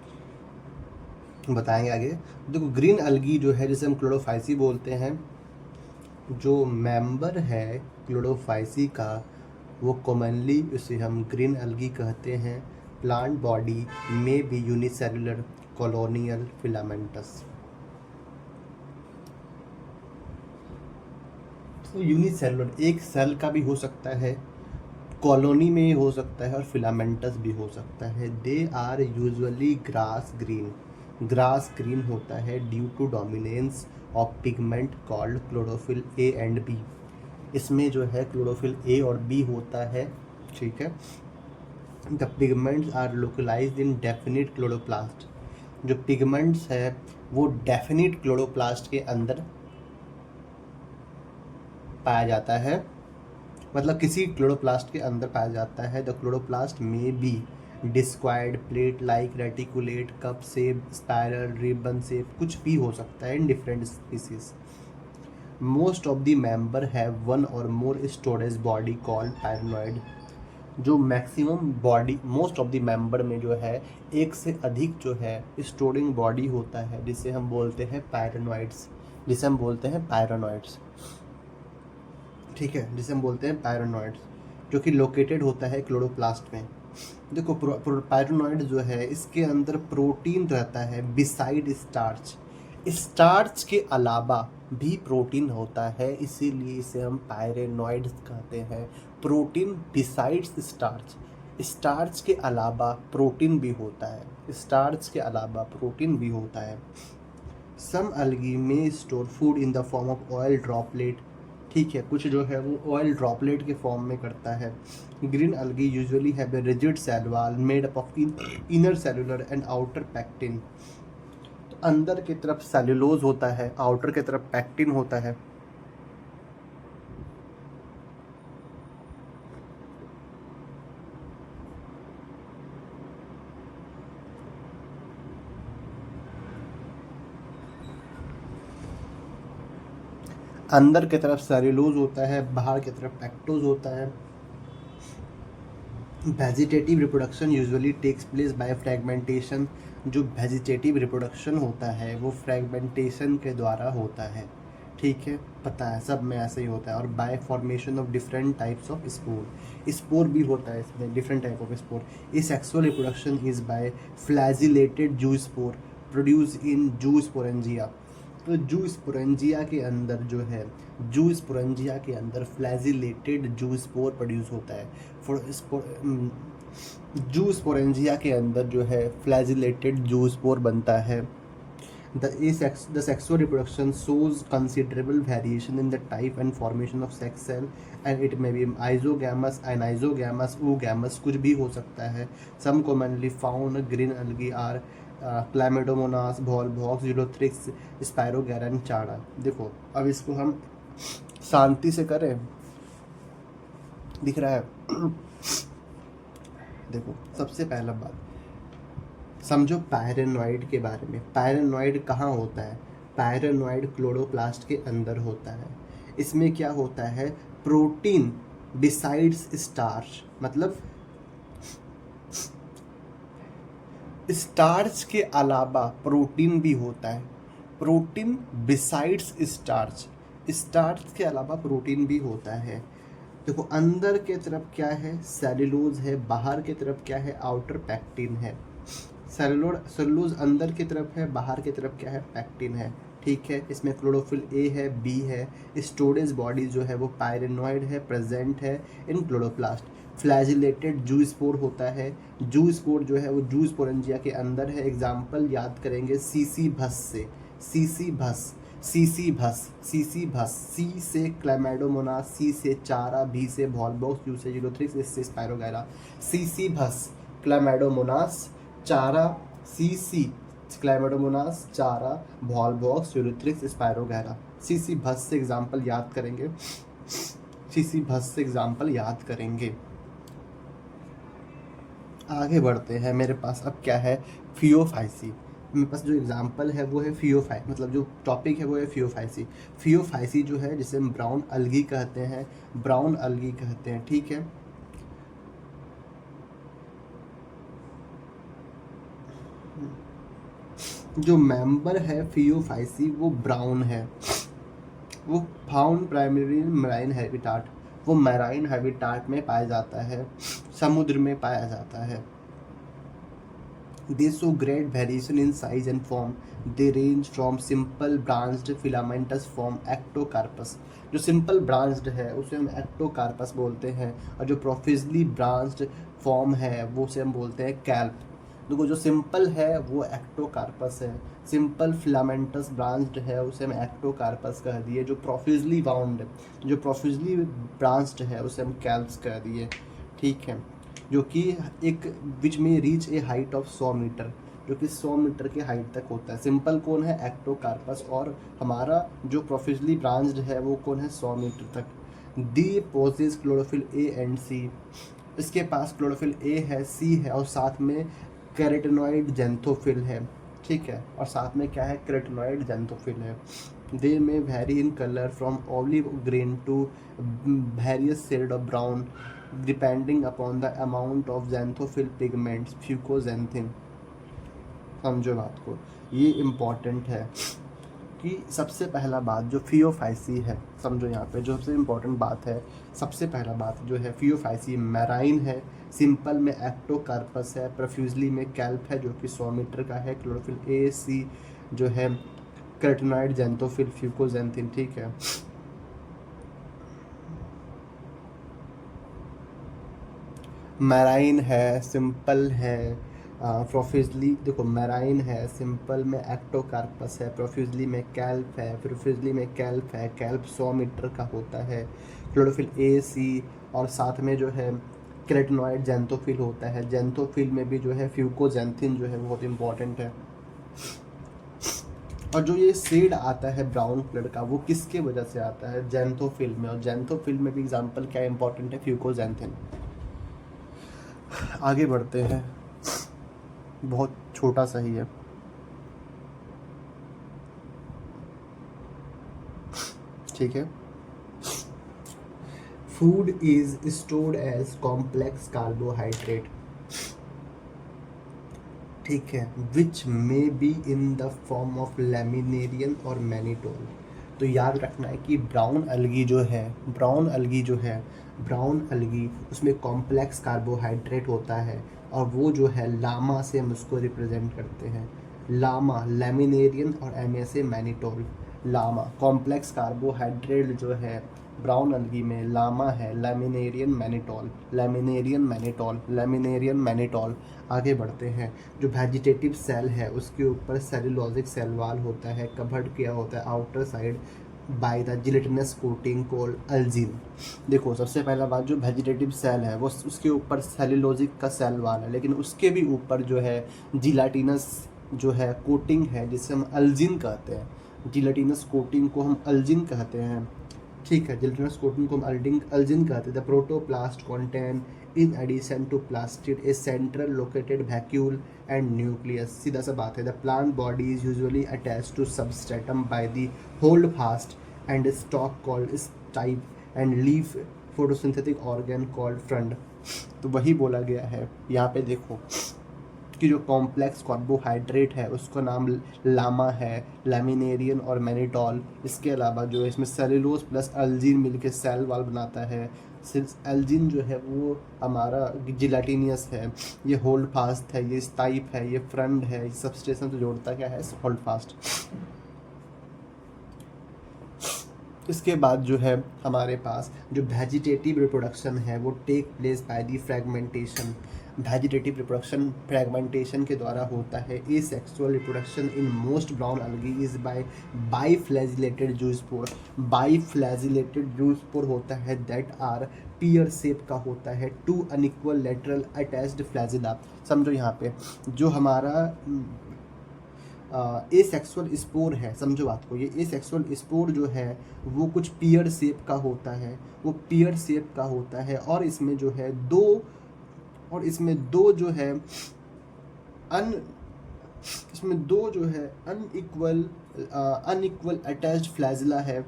Speaker 1: बताएंगे आगे। देखो, ग्रीन अलगी जो है जिसे हम क्लोरोफाइसी बोलते हैं, जो मेंबर है क्लोरोफाइसी का, वो कॉमनली उसे हम ग्रीन अलगी कहते हैं। प्लांट बॉडी में भी यूनिसेलुलर कॉलोनियल फिलामेंटस। तो यूनिसेलुलर एक सेल का भी हो सकता है, कॉलोनी में हो सकता है, और फिलामेंटस भी हो सकता है। They are usually grass green होता है due to dominance of pigment called chlorophyll A and B। इसमें जो है क्लोरोफिल A और B होता है, ठीक है। The pigments are localised in definite chloroplast. जो पिगमेंट्स है वो डेफिनिट क्लोरोप्लास्ट के अंदर पाया जाता है, मतलब किसी क्लोरोप्लास्ट के अंदर पाया जाता है। द क्लोरोप्लास्ट में be discoid, plate like, reticulate, cup shape, spiral, ribbon shape, कुछ भी हो सकता है in different species. Most of the member have 1 और more storage body called pyrenoid. जो maximum body, most of the member में जो है 1 से अधिक जो है स्टोरिंग बॉडी होता है, जिसे हम बोलते हैं पायरनॉइड्स, ठीक है, जिसे हम बोलते हैं पायरनॉइड्स, जो कि लोकेटेड होता है क्लोरोप्लास्ट में। देखो, पायरनॉइड जो है इसके अंदर प्रोटीन रहता है बिसाइड स्टार्च के अलावा भी प्रोटीन होता है, इसीलिए इसे हम पायरनॉइड्स कहते हैं। प्रोटीन बिसाइड्स स्टार्च के अलावा प्रोटीन भी होता है, सम अलगी में store food in the form of oil droplet, ठीक है, कुछ जो है वो ऑयल ड्रॉपलेट के फॉर्म में करता है। Green algae usually have a rigid cell wall made up of inner cellular and outer pectin. तो अंदर की तरफ सेलुलोज होता है, आउटर की तरफ पैक्टिन होता है। अंदर की तरफ सेलुलोज होता है, बाहर की तरफ पैक्टोज होता है। Vegetative reproduction usually takes place by fragmentation. जो वेजिटेटिव रिप्रोडक्शन होता है वो फ्रैगमेंटेशन के द्वारा होता है, ठीक है, पता है, सब में ऐसा ही होता है। और bye formation of different types of spore भी होता है इसमें, different type of spore. E sexual reproduction is by flagellated जू स्पोर प्रोड्यूस इन जू स्पोरेंजिया। तो जू स्पोरेंजिया के अंदर फ्लैजिलेटेड जू स्पोर प्रोड्यूस होता है। जू स्पोरेंजिया के अंदर जो है फ्लैजिलेटेड जू स्पोर बनता है। The sexual reproduction shows considerable variation in the type and formation of sex cell, and it may be isogamous, anisogamous, oogamous, कुछ भी हो सकता है. Some commonly found green algae are Chlamydomonas, Volvox, Zylothrix, Spirogyra and Chara. देखो अब इसको हम शांति से करें, दिख रहा है. देखो सबसे पहला बात समझो पायरेनॉइड के बारे में. पायरेनॉइड कहाँ होता है? पायरेनॉइड क्लोरोप्लास्ट के अंदर होता है. इसमें क्या होता है? प्रोटीन बिसाइड्स स्टार्च, मतलब स्टार्च के अलावा प्रोटीन भी होता है. प्रोटीन बिसाइड्स स्टार्च, स्टार्च के अलावा प्रोटीन भी होता है. देखो अंदर के तरफ क्या है? सेलुलोज है. बाहर की तरफ क्या है? आउटर पैक्टिन है. सेलुलोज अंदर की तरफ है, बाहर की तरफ क्या है? पैक्टिन है. ठीक है. इसमें क्लोरोफिल ए है, बी है. स्टोरेज बॉडी जो है वो पायरेनॉइड है, प्रेजेंट है इन क्लोरोप्लास्ट. फ्लैजिलेटेड जू स्पोर होता है. जू स्पोर जो है वो जू स्पोरेंजिया के अंदर है. एग्जाम्पल याद करेंगे सीसी भस से. सीसी भस, सीसी भस, सीसी भस. सी से क्लैमाइडोमोनास, सी से चारा, बी से वॉल्वॉक्स, यू से यूलोथ्रिक्स, एस से स्पायरोगायरा. सीसी भस, Chlamydomonas, Chara, C C Chlamydomonas, Chara, Volvox, Ulothrix, Spirogyra. C C भस से एग्जाम्पल याद करेंगे. सीसी भस से एग्जाम्पल याद करेंगे. आगे बढ़ते हैं. मेरे पास अब क्या है? फियोफाइसी. मेरे पास जो एग्जाम्पल है वो है फियोफाई, मतलब जो टॉपिक है वो है फियोफाइसी. फियोफाइसी जो है जिसे हम ब्राउन अलगी कहते हैं, ब्राउन अलगी कहते हैं. ठीक है. जो मेंबर है फियोफाइसी वो ब्राउन है. वो फाउंड प्राइमरी मैराइन हैबिटाट, वो मैराइन हैबिटाट में पाया जाता है, समुद्र में पाया जाता है. They show great variation in size and form. They range from simple branched filamentous form ectocarpus. जो सिंपल ब्रांच्ड है उसे हम एक्टोकार्पस बोलते हैं, और जो प्रोफिजली ब्रांच्ड फॉर्म है वो उसे हम बोलते हैं कैल्प. देखो जो सिंपल है वो एक्टोकार्पस है, सिंपल फिलामेंटस ब्रांच्ड है उसे हम एक्टोकार्पस कह दिए. जो प्रोफिजली बाउंड, जो प्रोफिजली ब्रांच्ड है उसे हम कैल्प्स कह दिए. ठीक है. जो कि एक विच में reach a height of 100 metre, जो कि 100 मीटर के हाइट तक होता है. सिंपल कौन है? एक्टोकार्पस. और हमारा जो प्रोफिजली ब्रांच्ड है वो कौन है? 100 मीटर तक. They possess chlorophyll a and c. इसके पास क्लोरोफिल ए है, सी है, और साथ में कैरेटिनॉइड जेंथोफिल है. ठीक है. और साथ में क्या है? कैरेटिनॉइड जेंथोफिल है. They may vary in colour from olive green to various shade of brown depending upon the amount of xanthophyll pigments fucoxanthin. समझो बात को, ये इम्पॉर्टेंट है कि सबसे पहला बात जो फियोफाइसी है, समझो यहाँ पे जो सबसे इम्पॉर्टेंट बात है, सबसे पहला बात जो है फियोफाइसी मैराइन है, सिंपल में एक्टोकार्पस है, प्रोफ्यूजली में कैल्प है जो कि 100 मीटर का है, क्लोरोफिल ए, सी जो है कैरेटिनॉइड जेंथोफिल फ्यूकोजेंथिन. ठीक है. मैराइन है, सिंपल है, प्रोफ्यूजली देखो मैराइन है, सिंपल में एक्टोकार्पस है, प्रोफ्यूजली में कैल्प है, प्रोफ्यूजली में कैल्प है, कैल्प 100 मीटर का होता है, क्लोरोफिल ए, सी, और साथ में जो है कैरेटिनॉइड जेंथोफिल होता है. जेंथोफिल में भी जो है फ्यूकोजेंथिन जो है बहुत इंपॉर्टेंट है. और जो ये शेड आता है ब्राउन कलर का वो किसके वजह से आता है? जेंथोफिल में. और जेंथोफिल में भी एग्जांपल क्या इंपॉर्टेंट है? फ्यूकोजेंथिन. आगे बढ़ते हैं. बहुत छोटा सा ही है. ठीक है. Food is stored as complex carbohydrate. ठीक है. Which may be in the form of laminarin और मैनिटोल. तो याद रखना है कि ब्राउन अलगी जो है, ब्राउन अलगी जो है, ब्राउन अलगी उसमें कॉम्प्लेक्स कार्बोहाइड्रेट होता है, और वो जो है लामा से हम उसको रिप्रेजेंट करते हैं. लामा, लैमिनेरियन और एम से मैनिटोल. लामा कॉम्प्लेक्स कार्बोहाइड्रेट जो है ब्राउन अलगी में लामा है, laminarin mannitol, laminarin mannitol, laminarin mannitol. आगे बढ़ते हैं, जो वेजिटेटिव सेल है उसके ऊपर सेलुलोजिक सेल वाल होता है, कवर्ड किया होता है outer side by the gelatinous coating called algin. देखो सबसे पहला बात, जो वेजिटेटिव सेल है वो उसके ऊपर सेलुलोजिक का सेल वाल है, लेकिन उसके भी ऊपर जो है जिलेटिनस जो है कोटिंग है जिसे हम अल्जीन कहते हैं। जिलेटिनस कोटिंग को हम अल्जीन कहते हैं, ठीक है। जिलेटिनस कोटिंग को हम अल्जिन कहते हैं। The protoplast contain in addition to plastid a central located vacuole and nucleus. सीधा सा बात है, the plant body is usually attach to substratum by the hold fast and stalk called stipe and leaf photosynthetic organ called frond. तो वही बोला गया है यहाँ पे, देखो कि जो कॉम्प्लेक्स कार्बोहाइड्रेट है उसका नाम लामा है, लैमिनेरियन और मैनिटोल। इसके अलावा जो है इसमें सेलुलोज प्लस अल्जीन मिलके सेल वाल बनाता है। सिर्फ एल्जीन जो है वो हमारा जिलेटिनियस है, ये होल्ड फास्ट है, ये स्टाइप है, ये फ्रंट है, ये सबस्टेशन से जोड़ता क्या है, होल्ड फास्ट। इसके बाद जो है हमारे पास जो वेजिटेटिव रिप्रोडक्शन है वो take place by the fragmentation. Vegetative reproduction fragmentation के द्वारा होता है। Asexual reproduction in most brown algae is by biflagellated zoospore. Biflagellated zoospore होता है दैट आर पियर शेप का होता है, two unequal lateral attached flagella. समझो यहाँ पे जो हमारा एसेक्सुअल स्पोर है, समझो बात को, ये एसेक्सुअल स्पोर जो है वो कुछ पियर शेप का होता है, वो पियर शेप का होता है और इसमें जो है दो जो है अनइक्वल अटैच्ड फ्लैजिला है,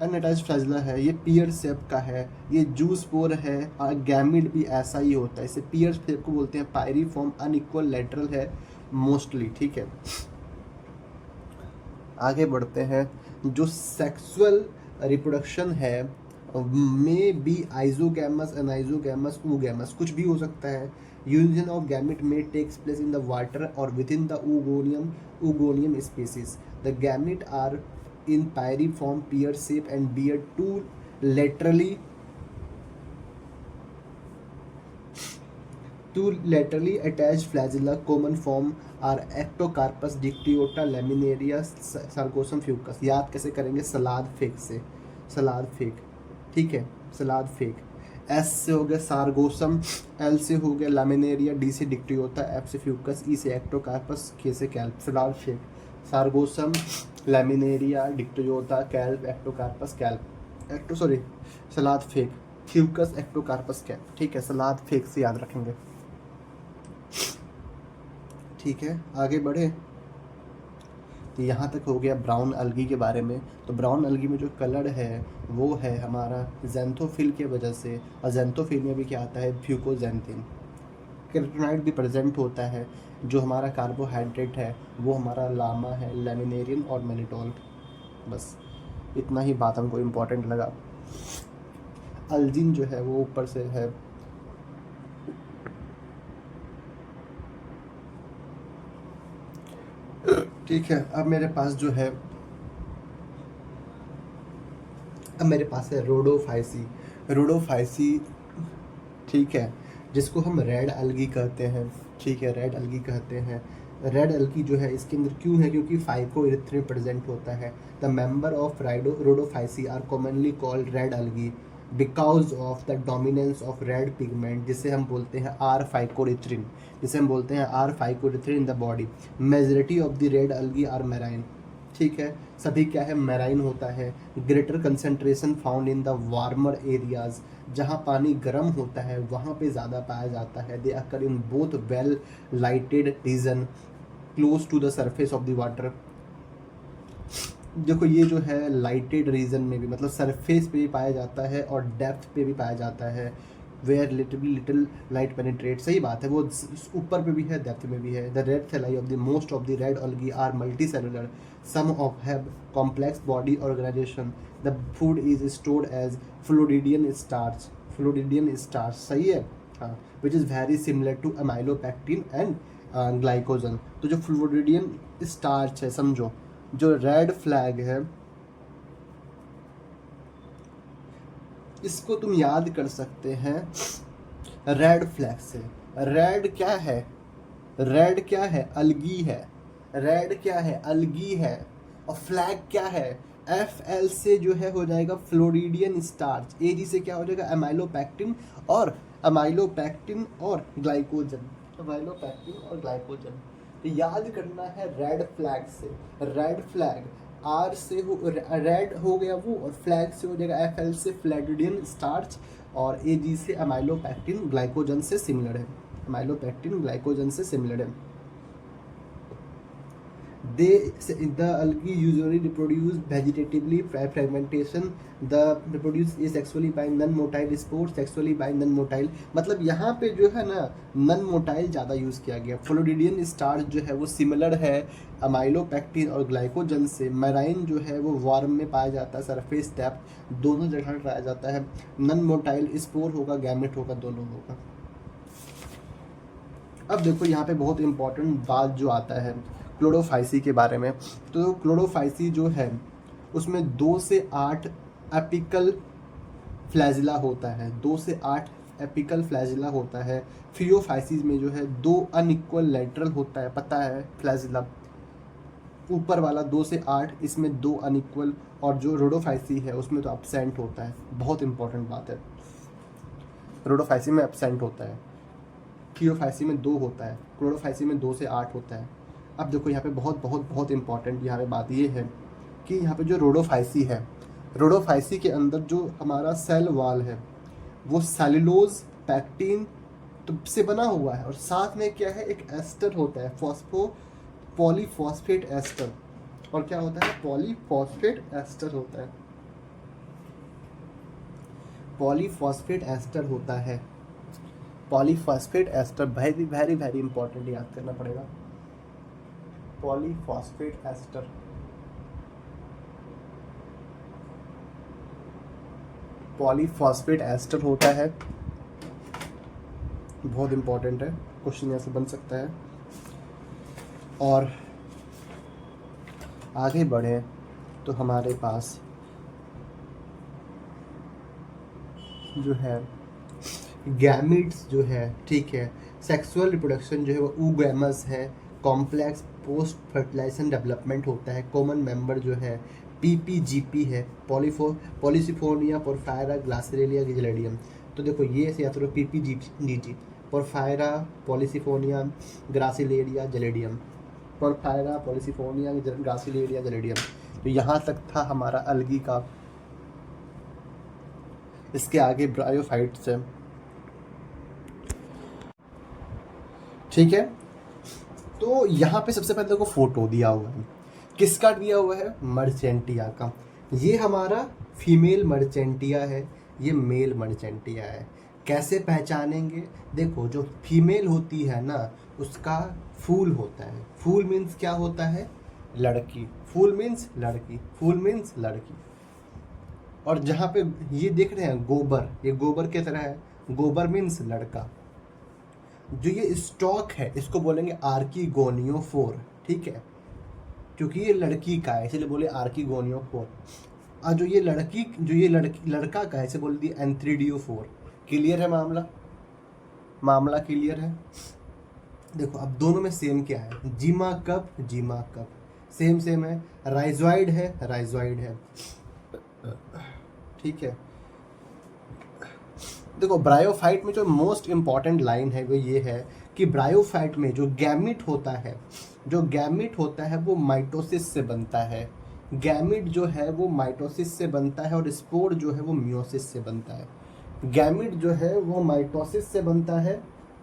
Speaker 1: अनअटैच्ड फ्लैजिला है, ये पियर शेप का है, ये जूस्पोर है और गैमिड भी ऐसा ही होता है। इसे पियर शेप को बोलते हैं, पायरीफॉर्म अनइक्वल लेटरल है मोस्टली, ठीक है। आगे बढ़ते हैं, जो सेक्सुअल रिप्रोडक्शन है में बी आइजोगैमस, अनआइजोगैमस, oogamous, कुछ भी हो सकता है। यूनियन ऑफ गैमेट में takes place in the water और within the oogoneum species. The gamete are in pyriform pear shape and bear two laterally attached flagella. Common form are ectocarpus, dictyota, laminaria, sarcosum fucus. याद कैसे करेंगे, सलाद फेंक से, सलाद फेंक, ठीक है, सलाद फेंक। एस से हो गया सारगोसम, एल से हो गया लैमिनेरिया, डी से डिक्टियोटा, एफ से फ्यूकस, ई से एक्टोकार्पस, के से कैल्प। सलाद फेंक, Sargassum, Laminaria, Dictyota, kelp, Ectocarpus, kelp, सलाद फेंक, फ्यूकस, एक्टोकार्पस, कैल्प, ठीक है। सलाद फेंक से याद रखेंगे, ठीक है। आगे बढ़े तो यहाँ तक हो गया ब्राउन अलगी के बारे में। तो ब्राउन अलगी में जो कलर है वो है हमारा ज़ैंथोफिल के वजह से, और ज़ैंथोफिल में भी क्या आता है, फ्यूकोजेंथिन। कैरोटीनॉइड भी प्रेजेंट होता है। जो हमारा कार्बोहाइड्रेट है वो हमारा लामा है, लैमिनेरियन और मैनिटोल। बस इतना ही बात हमको इम्पोर्टेंट लगा। अल्जीन जो है वो ऊपर से है, ठीक है। अब मेरे पास है रोडोफाइसी, ठीक है, जिसको हम रेड अलगी कहते हैं, ठीक है, रेड अलगी कहते हैं। रेड अलगी जो है इसके अंदर क्यों है, क्योंकि फाइकोइरिथ्रिन प्रेजेंट होता है। The member of Rhodophyceae are commonly called red algae because of the dominance of red pigment, जिसे हम बोलते हैं R phycoerythrin, in the body. Majority of the red algae are marine, ठीक है, सभी क्या है, मैराइन होता है। Greater concentration found in the warmer areas, जहाँ पानी गर्म होता है वहाँ पे ज़्यादा पाया जाता है। They occur in both well lighted region close to the surface of the water. देखो ये जो है लाइटेड रीजन में भी, मतलब सरफेस पे भी पाया जाता है और डेप्थ पे भी पाया जाता है। वेयर लिटिल लाइट पेनिट्रेट, सही बात है, वो ऊपर पे भी है, डेप्थ में भी है। The red thalli of the most of the red algae are multicellular, some of have complex body organisation. The food is stored as floridean starch, सही है, हाँ, which is very similar to amylopectin and glycogen. तो जो फ्लोरिडियन स्टार्च है, समझो जो रेड फ्लैग है, इसको तुम याद कर सकते हैं रेड फ्लैग से। रेड क्या है? रेड क्या है? अलगी है। रेड क्या है? अलगी है। और फ्लैग क्या है? एफ से जो है हो जाएगा फ्लोरिडियन स्टार्च, एजी से क्या हो जाएगा? अमाइलोपैक्टिन और ग्लाइकोजन। अमाइलोपैक्टिन और ग्लाइकोजन। तो याद करना है रेड फ्लैग से। रेड फ्लैग आर से हो, रेड हो गया वो, और फ्लैग से हो जाएगा एफ से फ्लोरिडियन स्टार्च, और एजी से अमाइलोपैक्टिन ग्लाइकोजन से सिमिलर है। अमाइलोपैक्टिन ग्लाइकोजन से सिमिलर है। The algae usually reproduce vegetatively. Fragmentation, the reproduce is sexually by non-motile spores, sexually by non-motile। मतलब यहाँ पे जो है ना non-motile ज़्यादा यूज़ किया गया। फ्लोरिडियन स्टार्च जो है वो सिमिलर है अमाइलोपैक्टिन और ग्लाइकोजन से। मैराइन जो है वो वार्म में पाया जाता है, सरफेस डेप्थ दोनों जगह पाया जाता है। non-motile स्पोर होगा, गैमेट होगा, दोनों होगा। अब देखो यहाँ पे बहुत इंपॉर्टेंट बात जो आता है क्लोरोफाइसी के बारे में। तो क्लोरोफाइसी जो है उसमें 2 से 8 एपिकल फ्लैजिला होता है। 2 से 8 एपिकल फ्लैजिला होता है। फियोफाइसिस में जो है 2 अनइक्वल लेटरल होता है, पता है फ्लैजिला ऊपर वाला 2 से 8, इसमें 2 अनइक्वल। और जो रोडोफाइसी है उसमें तो एब्सेंट होता है। बहुत इंपॉर्टेंट बात है, रोडोफाइसी में एब्सेंट होता है। फियोफाइसी में 2 होता है, क्लोरोफाइसी में 2 से 8 होता है। अब देखो यहाँ पे बहुत बहुत बहुत इंपॉर्टेंट यहाँ पे बात ये है कि यहाँ पे जो रोडोफाइसी है, रोडोफाइसी के अंदर जो हमारा सेल वॉल है वो सेलुलोज पैक्टिन तो से बना हुआ है, और साथ में क्या है, एक एस्टर होता है, पॉलीफॉस्फेट एस्टर। और क्या होता है? पॉलीफॉस्फेट एस्टर होता है। पॉलीफॉस्फेट एस्टर होता है। Polyphosphate ester very very very important, याद करना पड़ेगा। पॉलीफॉस्फेट एस्टर, पॉलीफॉस्फेट एस्टर होता है, बहुत इंपॉर्टेंट है, क्वेश्चन यहाँ से बन सकता है। और आगे बढ़े तो हमारे पास जो है गैमिट्स जो है, ठीक है, सेक्सुअल रिप्रोडक्शन जो है वो ऊगैमस है। कॉम्प्लेक्स पोस्ट फर्टिलाइजेशन डेवलपमेंट होता है। कॉमन मेंबर जो है पीपीजीपी है, पॉलिसिफोनिया पोरफायरा ग्लासिरेलिया गिलेडियम। तो देखो ये ऐसे याद करो, PPGP Porphyra Polysiphonia Gracilaria Gelidium, Porphyra Polysiphonia Gracilaria Gelidium. तो यहाँ तक था हमारा अलगी का। इसके आगे ब्रायोफाइट्स है, ठीक है। तो यहाँ पे सबसे पहले देखो फोटो दिया हुआ है, किसका दिया हुआ है? मर्चेंटिया का। ये हमारा फीमेल मर्चेंटिया है, ये मेल मर्चेंटिया है। कैसे पहचानेंगे? देखो जो फीमेल होती है ना उसका फूल होता है। फूल मीन्स क्या होता है? लड़की। फूल मीन्स लड़की, फूल मीन्स लड़की। और जहाँ पे ये देख रहे हैं गोबर, ये गोबर की तरह है, गोबर मीन्स लड़का। जो ये स्टॉक है इसको बोलेंगे आर्कीगोनियोफोर, ठीक है, क्योंकि ये लड़की का है इसलिए बोले आर्कीगोनियोफोर। और जो ये लड़का का है इसे बोल दिए एंथ्रीडियोफोर। क्लियर है मामला? मामला क्लियर है? देखो अब दोनों में सेम क्या है? जीमा कप सेम सेम है। राइजॉइड है, ठीक है। देखो ब्रायोफाइट में जो मोस्ट इम्पॉर्टेंट लाइन है वो ये है कि ब्रायोफाइट में जो गैमिट होता है वो माइटोसिस से बनता है। गैमिट जो है वो माइटोसिस से बनता है और स्पोर जो है वो मियोसिस से बनता है। गैमिट जो है वो माइटोसिस से बनता है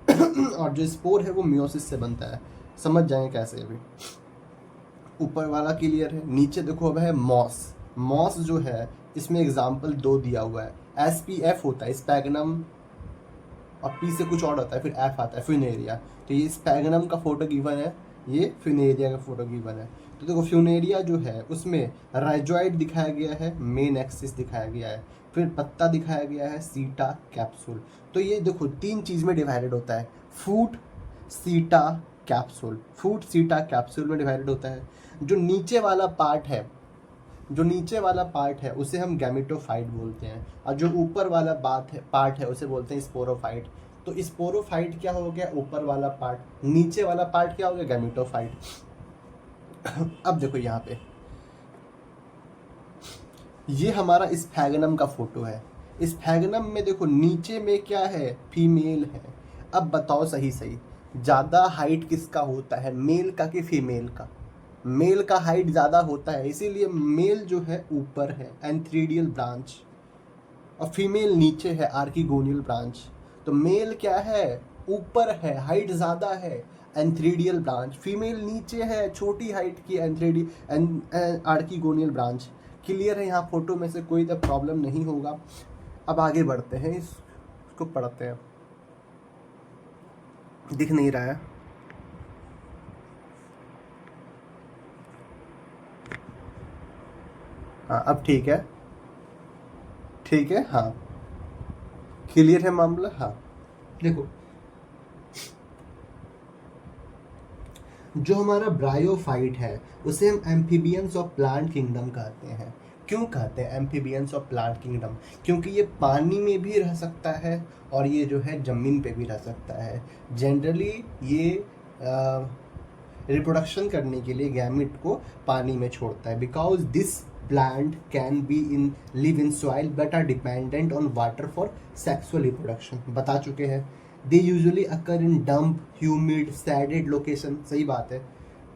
Speaker 1: और जो स्पोर है वो मियोसिस से बनता है। समझ जाएंगे कैसे? अभी ऊपर वाला क्लियर है। नीचे देखो अब है मॉस जो है इसमें एग्जाम्पल 2 दिया हुआ है। SPF होता है स्पैगनम, और P से कुछ और होता है, फिर F आता है फ्यूनेरिया। तो ये स्पैगनम का फोटो गिवन है, ये फ्यूनेरिया का फोटो गिवन है। तो देखो फ्यूनेरिया जो है उसमें राइजॉइड दिखाया गया है, मेन एक्सिस दिखाया गया है, फिर पत्ता दिखाया गया है, सीटा कैप्सूल। तो ये देखो 3 चीज़ में डिवाइडेड होता है, फूट सीटा कैप्सूल। फूट सीटा कैप्सूल में डिवाइडेड होता है। जो नीचे वाला पार्ट है जो नीचे वाला पार्ट है उसे हम गैमेटोफाइट बोलते हैं, और जो ऊपर वाला पार्ट है उसे बोलते हैं स्पोरोफाइट। तो स्पोरोफाइट क्या हो गया, ऊपर वाला पार्ट, नीचे वाला पार्ट क्या हो गया, गैमेटोफाइट। अब देखो यहाँ पे ये हमारा स्फैगनम का फोटो है। स्फैगनम में देखो नीचे में क्या है, फीमेल है। अब बताओ सही सही ज़्यादा हाइट किसका होता है, मेल का कि फीमेल का? मेल का हाइट ज़्यादा होता है, इसीलिए मेल जो है ऊपर है एंथ्रीडियल ब्रांच, और फीमेल नीचे है आर्किगोनियल ब्रांच। तो मेल क्या है, ऊपर है, हाइट ज़्यादा है, एंथ्रीडियल ब्रांच। फीमेल नीचे है, छोटी हाइट की आर्किगोनियल ब्रांच। क्लियर है, यहाँ फोटो में से कोई तो प्रॉब्लम नहीं होगा। अब आगे बढ़ते हैं, इसको पढ़ते हैं। दिख नहीं रहा है, हाँ अब ठीक है, ठीक है, हाँ क्लियर है मामला। हाँ देखो जो हमारा ब्रायोफाइट है उसे हम एम्फीबियंस ऑफ प्लांट किंगडम कहते हैं। क्यों कहते हैं एम्फीबियंस ऑफ प्लांट किंगडम? क्योंकि ये पानी में भी रह सकता है और ये जो है ज़मीन पे भी रह सकता है। जनरली ये रिप्रोडक्शन करने के लिए गैमेट को पानी में छोड़ता है, because this plant can be in live in soil but are dependent on water for sexual reproduction. बता चुके हैं। They usually occur in damp, humid, shaded location. सही बात है,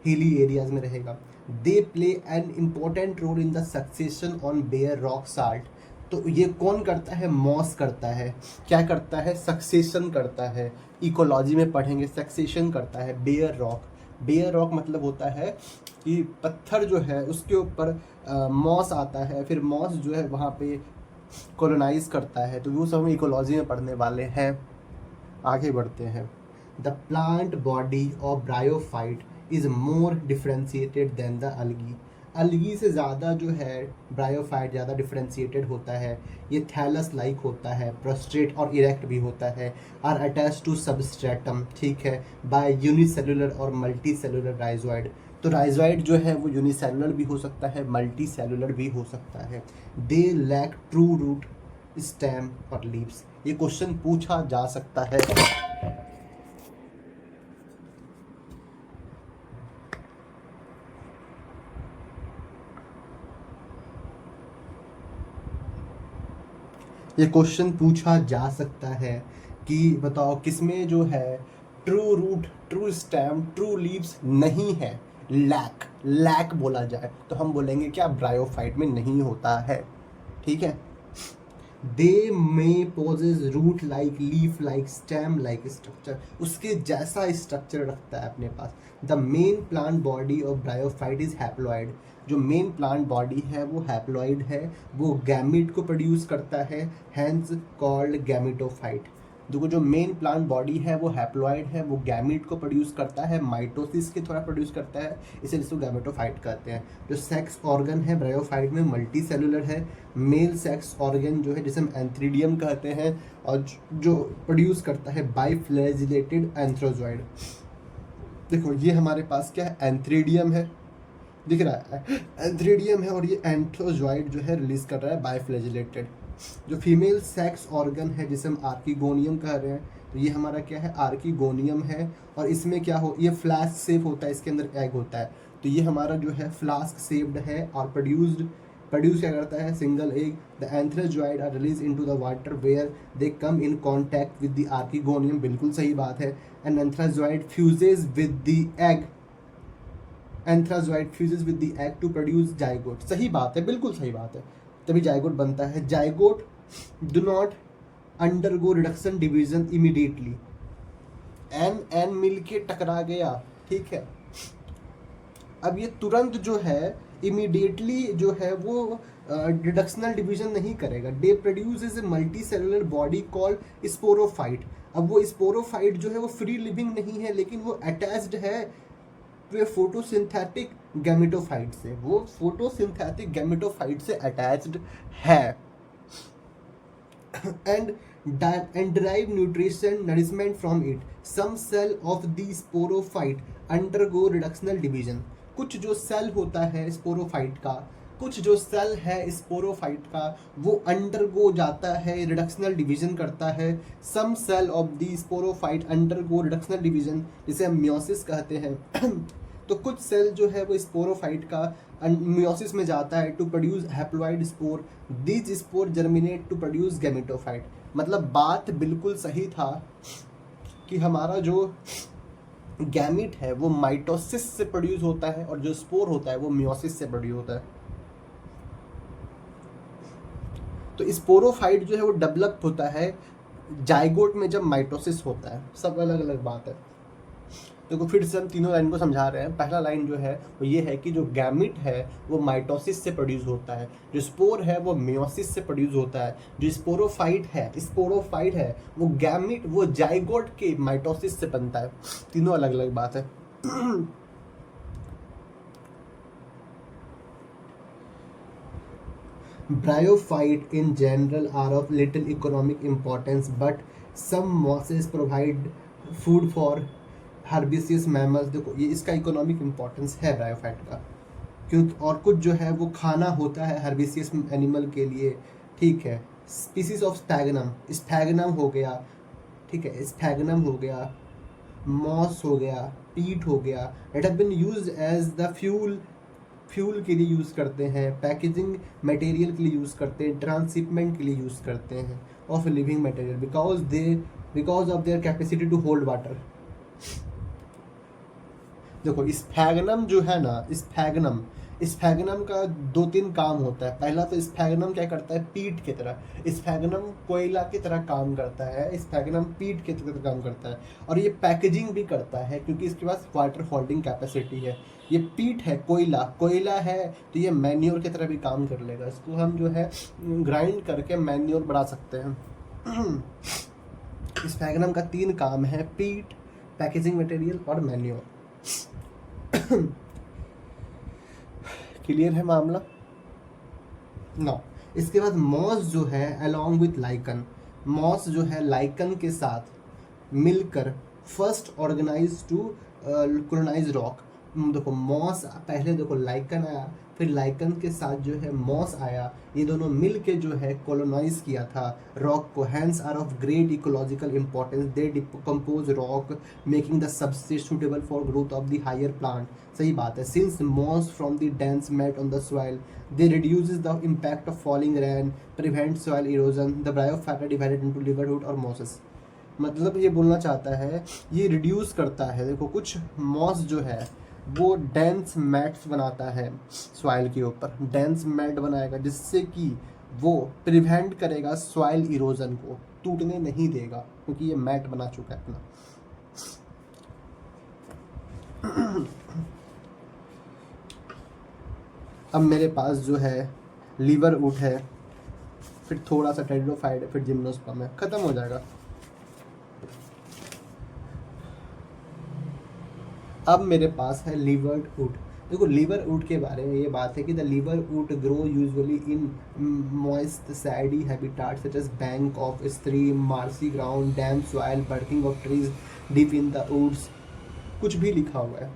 Speaker 1: हिली एरियाज में रहेगा। They play an important role in the succession on bare rock salt. तो ये कौन करता है, मॉस करता है। क्या करता है, सक्सेशन करता है। इकोलॉजी में पढ़ेंगे, सक्सेशन करता है बेयर रॉक। बेयर रॉक मतलब होता है कि पत्थर जो है उसके ऊपर मॉस आता है, फिर मॉस जो है वहाँ पे कॉलोनाइज करता है। तो वो सब हम इकोलॉजी में पढ़ने वाले हैं। आगे बढ़ते हैं। The plant body of bryophyte is more differentiated than the algae. Algae से ज़्यादा जो है ब्रायोफाइट ज़्यादा डिफ्रेंशिएटेड होता है। ये थैलस लाइक होता है, प्रोस्ट्रेट और इरेक्ट भी होता है। आर अटैच टू सबस्ट्रेटम, ठीक है, बाय यूनिसेलुलर और मल्टी सेलुलर राइजोइड। तो राइजोइड जो है वो यूनिसेलुलर भी हो सकता है, मल्टी सेलुलर भी हो सकता है। They lack true root, stem और लीव्स। ये क्वेश्चन पूछा जा सकता है। ये क्वेश्चन पूछा जा सकता है कि बताओ किसमें जो है true root, true stem, true leaves नहीं है, लैक, लैक बोला जाए तो हम बोलेंगे क्या, ब्रायोफाइट में नहीं होता है। ठीक है। They may possess root like, leaf like, stem like structure. उसके जैसा स्ट्रक्चर रखता है अपने पास। The main plant body of bryophyte is haploid. जो मेन प्लांट बॉडी है वो हैप्लॉइड है, वो गैमेट को प्रोड्यूस करता है, हैंस कॉल्ड गैमेटोफाइट। जो मेन प्लांट बॉडी है वो हैप्लॉइड है, वो गैमेट को प्रोड्यूस करता है, माइटोसिस के थोड़ा प्रोड्यूस करता है, इसे इसको गैमेटोफाइट कहते हैं। जो सेक्स ऑर्गन है ब्रायोफाइट में मल्टी सेलुलर है। मेल सेक्स ऑर्गन जो है जिसे हम एंथ्रीडियम कहते हैं, और जो प्रोड्यूस करता है बाइफ्लैजिलेटेड एंथ्रोजॉइड। देखो ये हमारे पास क्या है, एंथ्रीडियम है, दिख रहा है, एंथ्रीडियम है, और ये एंथ्रोजॉइड जो है रिलीज कर रहा है बाइफ्लैजिलेटेड। जो फीमेल सेक्स ऑर्गन है जिसे हम आर्किगोनियम कह रहे हैं, तो ये हमारा क्या है, आर्किगोनियम है। और इसमें क्या हो, ये फ्लास्क शेप होता है, इसके अंदर एग होता है। तो ये हमारा जो है फ्लास्क शेप्ड है और प्रोड्यूस क्या करता है, single egg. The antherozoid are release into the water where they come in contact with the archegonium. बिल्कुल सही बात है। And antherozoid fuses with the egg, antherozoid fuses with the egg to produce zygote. सही बात है, बिल्कुल सही बात है, तभी जाइगोट बनता है। Zygote do not undergo reduction division immediately. एन मिल के टकरा गया, ठीक है। अब ये तुरंत जो है इमीडिएटली जो है वो रिडक्शनल डिवीजन नहीं करेगा। They produce a multi cellular body called sporophyte. अब वो स्पोरोफाइट जो है वो फ्री लिविंग नहीं है, लेकिन वो अटैच्ड है फोटोसिंथेटिक गैमेटोफाइट से, वो फोटोसिंथेटिक गैमेटोफाइट से अटैच्ड है। and derive nutrition nourishment from it. Some cell of the sporophyte undergo reductional division. कुछ जो सेल होता है स्पोरोफाइट का कुछ जो सेल है स्पोरोफाइट का वो अंडरगो जाता है, रिडक्शनल डिवीजन करता है। Some cell of the sporophyte undergo reductional division, जिसे हम मियोसिस कहते हैं। तो कुछ सेल जो है वो स्पोरोफाइट का मियोसिस में जाता है to produce haploid spore, these spore germinate to produce gametophyte. मतलब बात बिल्कुल सही था कि हमारा जो गैमिट है वो माइटोसिस से प्रोड्यूस होता है और जो स्पोर होता है वो मियोसिस से प्रोड्यूस होता है। तो स्पोरोफाइट जो है वो डेवलप होता है जाइगोट में जब माइटोसिस होता है। सब अलग अलग बात है। देखो फिर से हम तीनों लाइन को समझा रहे हैं। पहला लाइन जो है वो ये है कि जो गैमिट है वो माइटोसिस से प्रोड्यूस होता है, जो स्पोर है वो मियोसिस से प्रोड्यूस होता है, जो स्पोरोफाइट है वो गैमिट वो जाइगोट के माइटोसिस से बनता है। तीनों अलग अलग बात है। Bryophyte in general are of little economic importance, but some mosses provide food for herbaceous mammals। देखो ये इसका इकोनॉमिक इम्पोर्टेंस है ब्रायोफाइट का, क्योंकि और कुछ जो है वो खाना होता है हर्बिसियस एनिमल के लिए। ठीक है, स्पीसीज ऑफ स्फैगनम हो गया, ठीक है, स्फैगनम हो गया, मॉस हो गया, पीट हो गया। It have been used as the fuel के लिए यूज़ करते हैं, पैकेजिंग मटेरियल के लिए यूज़ करते हैं, ट्रांसशिपमेंट के लिए यूज़ करते हैं of living material because of their capacity to hold water. देखो स्फैगनम जो है ना, स्फैगनम का 2-3 काम होता है। पहला तो स्फैगनम क्या करता है, पीट की तरह, स्फैगनम कोयला की तरह काम करता है, स्फैगनम पीट की तरह काम करता है। और ये पैकेजिंग भी करता है क्योंकि इसके पास वाटर होल्डिंग कैपेसिटी है। ये पीट है, कोयला है, तो ये मैन्योर की तरह भी काम कर लेगा। इसको हम जो है ग्राइंड करके मैन्योर बढ़ा सकते हैं। स्फैगनम का 3 काम है, पीट, पैकेजिंग मटेरियल और मैन्योर। क्लियर है मामला ना। इसके बाद मॉस जो है अलॉन्ग विथ लाइकन, मॉस जो है लाइकन के साथ मिलकर first organise to colonise rock. देखो मॉस पहले, देखो लाइकन आया, फिर लाइकन के साथ जो है मॉस आया, ये दोनों मिल के जो है कोलोनाइज किया था रॉक को। Hence are of great ecological importance, they decompose rock making the substrate suitable for growth of the higher plant. सही बात है। Since moss from the dense mat on the soil they reduces the impact of falling rain, prevent soil erosion. The bryophyte are divided into liverwort और मॉसेस। मतलब ये बोलना चाहता है ये रिड्यूस करता है। देखो कुछ मॉस जो है वो डेंस मैट्स बनाता है सॉइल के ऊपर, डेंस मैट बनाएगा जिससे कि वो प्रिवेंट करेगा सॉइल इरोजन को, टूटने नहीं देगा क्योंकि ये मैट बना चुका है अपना। अब मेरे पास जो है लीवरवुड है, फिर थोड़ा सा टेरिडोफाइट है, फिर जिम्नोस्पर्म है, खत्म हो जाएगा। अब मेरे पास है लीवरवुड। देखो लीवरवुड के बारे में ये बात है कि the liverwort grow usually in moist shady habitat such as bank of stream, marshy ground, damp soil, barking of trees deep in the woods. कुछ भी लिखा हुआ है।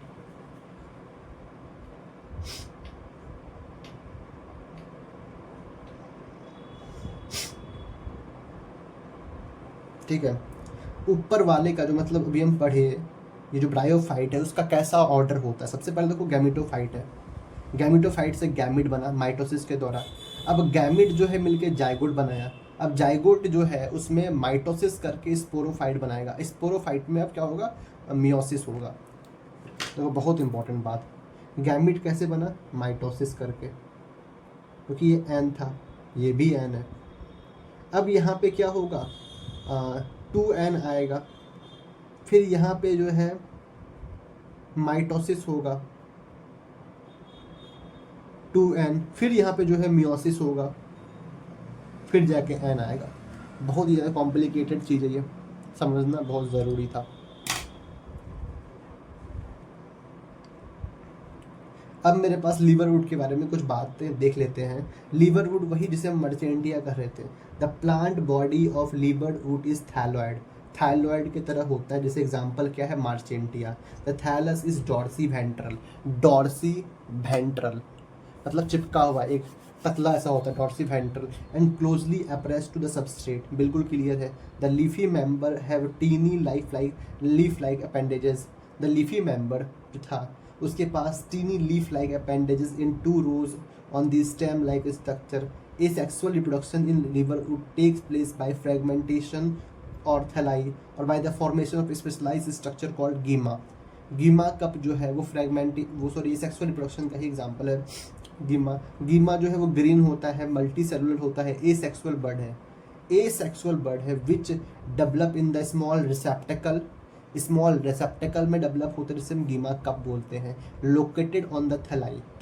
Speaker 1: ठीक है, ऊपर वाले का जो मतलब अभी हम पढ़े, ये जो ब्रायोफाइट है उसका कैसा ऑर्डर होता है। सबसे पहले देखो गैमेटोफाइट है, गैमेटोफाइट से गैमिट बना माइटोसिस के द्वारा। अब गैमिट जो है मिलके जाइगोट बनाया। अब जाइगोट जो है उसमें माइटोसिस करके स्पोरोफाइट बनाएगा। स्पोरोफाइट में अब क्या होगा, मियोसिस होगा। तो बहुत इंपॉर्टेंट बात, गैमिट कैसे बना, माइटोसिस करके, क्योंकि ये एन था, ये भी एन है। अब यहाँ पे क्या होगा, 2n आएगा, फिर यहाँ पे जो है माइटोसिस होगा 2n, फिर यहाँ पे जो है मियोसिस होगा, फिर जाके n आएगा। बहुत ही ज़्यादा कॉम्प्लिकेटेड चीज़ है, ये समझना बहुत ज़रूरी था। अब मेरे पास लीवरवुड के बारे में कुछ बातें देख लेते हैं। लीवरवुड वही जिसे हम मर्चेंटिया कह रहे थे। The plant body of liverwort is thalloid, thalloid की तरह होता है। जैसे एग्जांपल क्या है, Marchantia. The thallus is dorsiventral, dorsiventral. मतलब चिपका हुआ, एक पतला ऐसा होता है dorsiventral, and closely appressed to the substrate, बिल्कुल क्लियर है। The leafy member have tiny leaf like appendages. The leafy member जो था उसके पास tiny leaf like appendages in 2 rows on the stem like structure. Asexual reproduction in liverwood takes place by fragmentation or thalli or by the formation of a specialized structure called gyma. Gemma cup जो है वो सेक्सुअल रिप्रोडक्शन का ही एग्जांपल है। गीमा जो है वो ग्रीन होता है, मल्टी सेलुलर होता है, एसेक्सुअल बर्ड है which develop in the small receptacle में डेवलप होता है, जिसे हम गीमा कप बोलते हैं। लोकेटेड ऑन द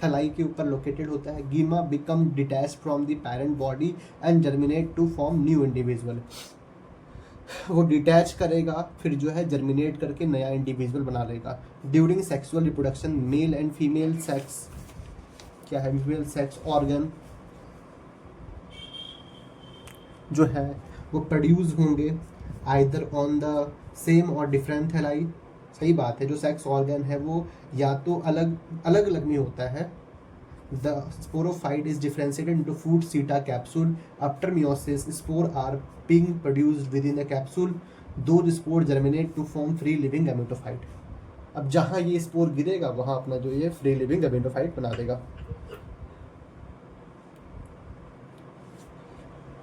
Speaker 1: थलाई के ऊपर लोकेटेड होता है। Gemma become detach from the parent body and germinate to form new individual. वो डिटैच करेगा, फिर जो है जर्मिनेट करके नया इंडिविजुअल बना लेगा। During sexual reproduction mail and female sex क्या है, फीमेल सेक्स ऑर्गन जो है वो प्रोड्यूस होंगे आइदर ऑन द सेम और डिफरेंट थैलाई। सही बात है, जो सेक्स ऑर्गन है वो या तो अलग में होता है। The sporophyte is differentiated into foot seta capsule. After meiosis spore are being produced within the capsule. Those spore germinate to form free living gametophyte. अब जहाँ ये स्पोर गिरेगा वहाँ अपना जो ये फ्री लिविंग गैमेटोफाइट बना देगा।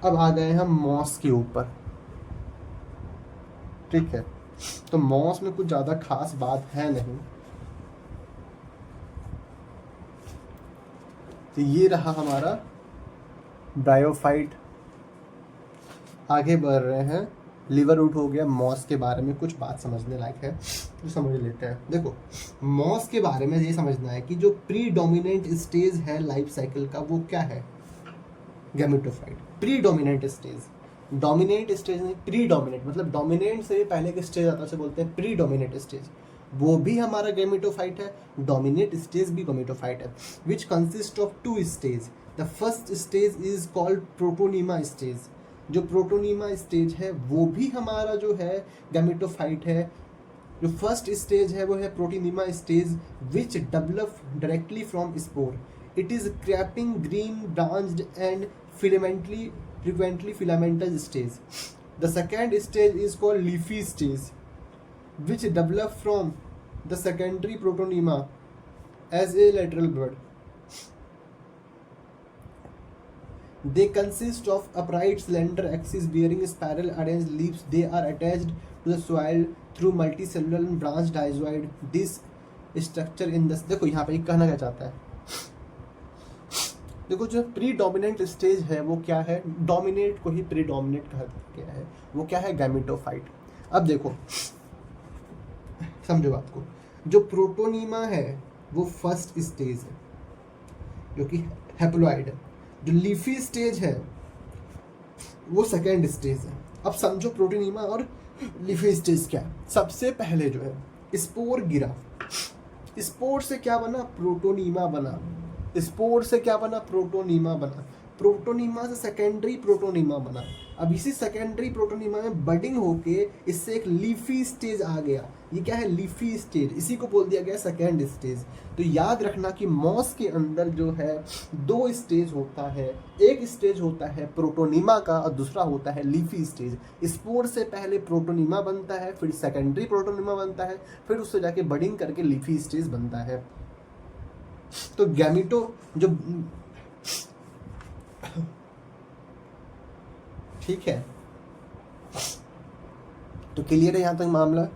Speaker 1: अब आ गए हम मॉस के ऊपर, ठीक है। तो मॉस में कुछ ज़्यादा खास बात है नहीं। तो ये रहा हमारा ब्रायोफाइट। आगे बढ़ रहे हैं, लिवर रूट हो गया। मॉस के बारे में कुछ बात समझने लायक है तो समझ लेते हैं। देखो, मॉस के बारे में ये समझना है कि जो प्री डोमिनेंट स्टेज है लाइफ साइकिल का वो क्या है, gametophyte. Pre dominant stage, dominant stage नहीं, प्री डोमिनेंट मतलब डोमिनेंट से पहले के स्टेज आता है उसे बोलते हैं प्री डोमिनेंट स्टेज। वो भी हमारा गैमेटोफाइट है, डोमिनेंट स्टेज भी गैमेटोफाइट है। Which consist of 2 stage. The first stage is called protonema stage. जो प्रोटोनीमा स्टेज है वो भी हमारा जो है गैमेटोफाइट है। जो फर्स्ट स्टेज है वो है protonema stage which develop directly from spore. It is creeping green branched and frequently filamentous stage. The second stage is called leafy stage which develop from the secondary protonema as a lateral bud. They consist of upright slender axis bearing spiral arranged leaves. They are attached to the soil through multicellular and branched rhizoid. This structure in the देखो यहाँ पे कहना क्या चाहता है, देखो जो प्री डोमिनेंट स्टेज है वो क्या है, डोमिनेट को ही प्री डोमिनेट कहा गया है, वो क्या है गैमेटोफाइट। अब देखो समझो बात को, जो प्रोटोनीमा है वो फर्स्ट स्टेज है जो कि हैप्लॉइड है। जो लीफी स्टेज है वो सेकेंड स्टेज है। अब समझो प्रोटोनीमा और लीफी स्टेज क्या है। सबसे पहले जो है स्पोर गिरा, स्पोर से क्या बना, प्रोटोनीमा बना। स्पोर से क्या बना, प्रोटोनीमा बना। प्रोटोनीमा से सेकेंडरी प्रोटोनीमा बना। अब इसी सेकेंडरी प्रोटोनीमा में बडिंग होके इससे एक लीफी स्टेज आ गया। ये क्या है, लीफी स्टेज, इसी को बोल दिया गया सेकेंड स्टेज। तो याद रखना कि मॉस के अंदर जो है 2 स्टेज होता है, एक स्टेज होता है प्रोटोनीमा का और दूसरा होता है लीफी स्टेज। स्पोर से पहले प्रोटोनीमा बनता है, फिर सेकेंडरी प्रोटोनीमा बनता है, फिर उससे जाके बडिंग करके लीफी स्टेज बनता है। तो गैमेटो जो ठीक है, तो क्लियर है यहां तक मामला।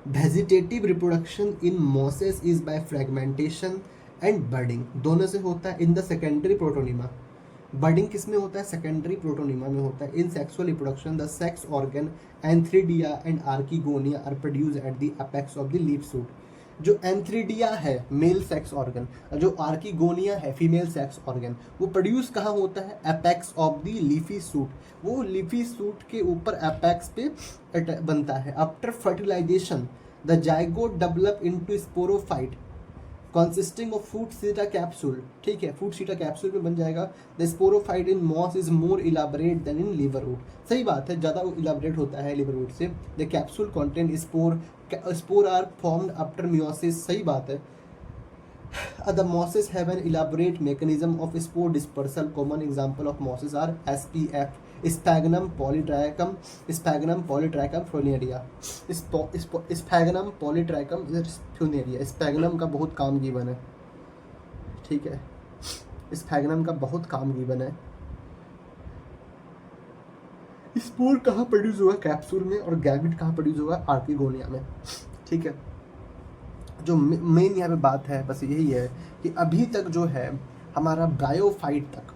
Speaker 1: Vegetative reproduction in mosses is by fragmentation and budding, दोनों से होता है in the secondary protonema. Budding किस में होता है, सेकेंडरी प्रोटोनीमा में होता है। In sexual reproduction the sex organ antheridia and archegonia are produce at the apex of the leaf shoot. जो एंथ्रिडिया है मेल सेक्स ऑर्गन, जो आर्किगोनिया है फीमेल सेक्स ऑर्गन, वो प्रोड्यूस कहाँ होता है, apex of the leafy suit. वो लीफी सूट के ऊपर एपेक्स पे बनता है। After fertilisation the zygote develop into sporophyte consisting of food seta capsule, ठीक है, food seta capsule में बन जाएगा। The sporophyte in moss is more elaborate than in liverwort, सही बात है, ज़्यादा elaborate होता है liverwort से। The capsule contain spore are formed after meiosis, सही बात है। The mosses have an elaborate mechanism of spore dispersal. Common example of mosses are SPF, Sphagnum polytrichum, Sphagnum polytrichum funaria. Sphagnum polytrichum funaria. Sphagnum का बहुत काम गिवन है, ठीक है, स्पैग्नम का बहुत काम गिवन है। स्पोर कहाँ प्रोड्यूस हुआ? कैप्सूल में। और गैमेट कहाँ प्रोड्यूस हुआ? आर्किगोनिया में, ठीक है। जो मेन यहाँ पे बात है बस यही है कि अभी तक जो है हमारा ब्रायोफाइट तक,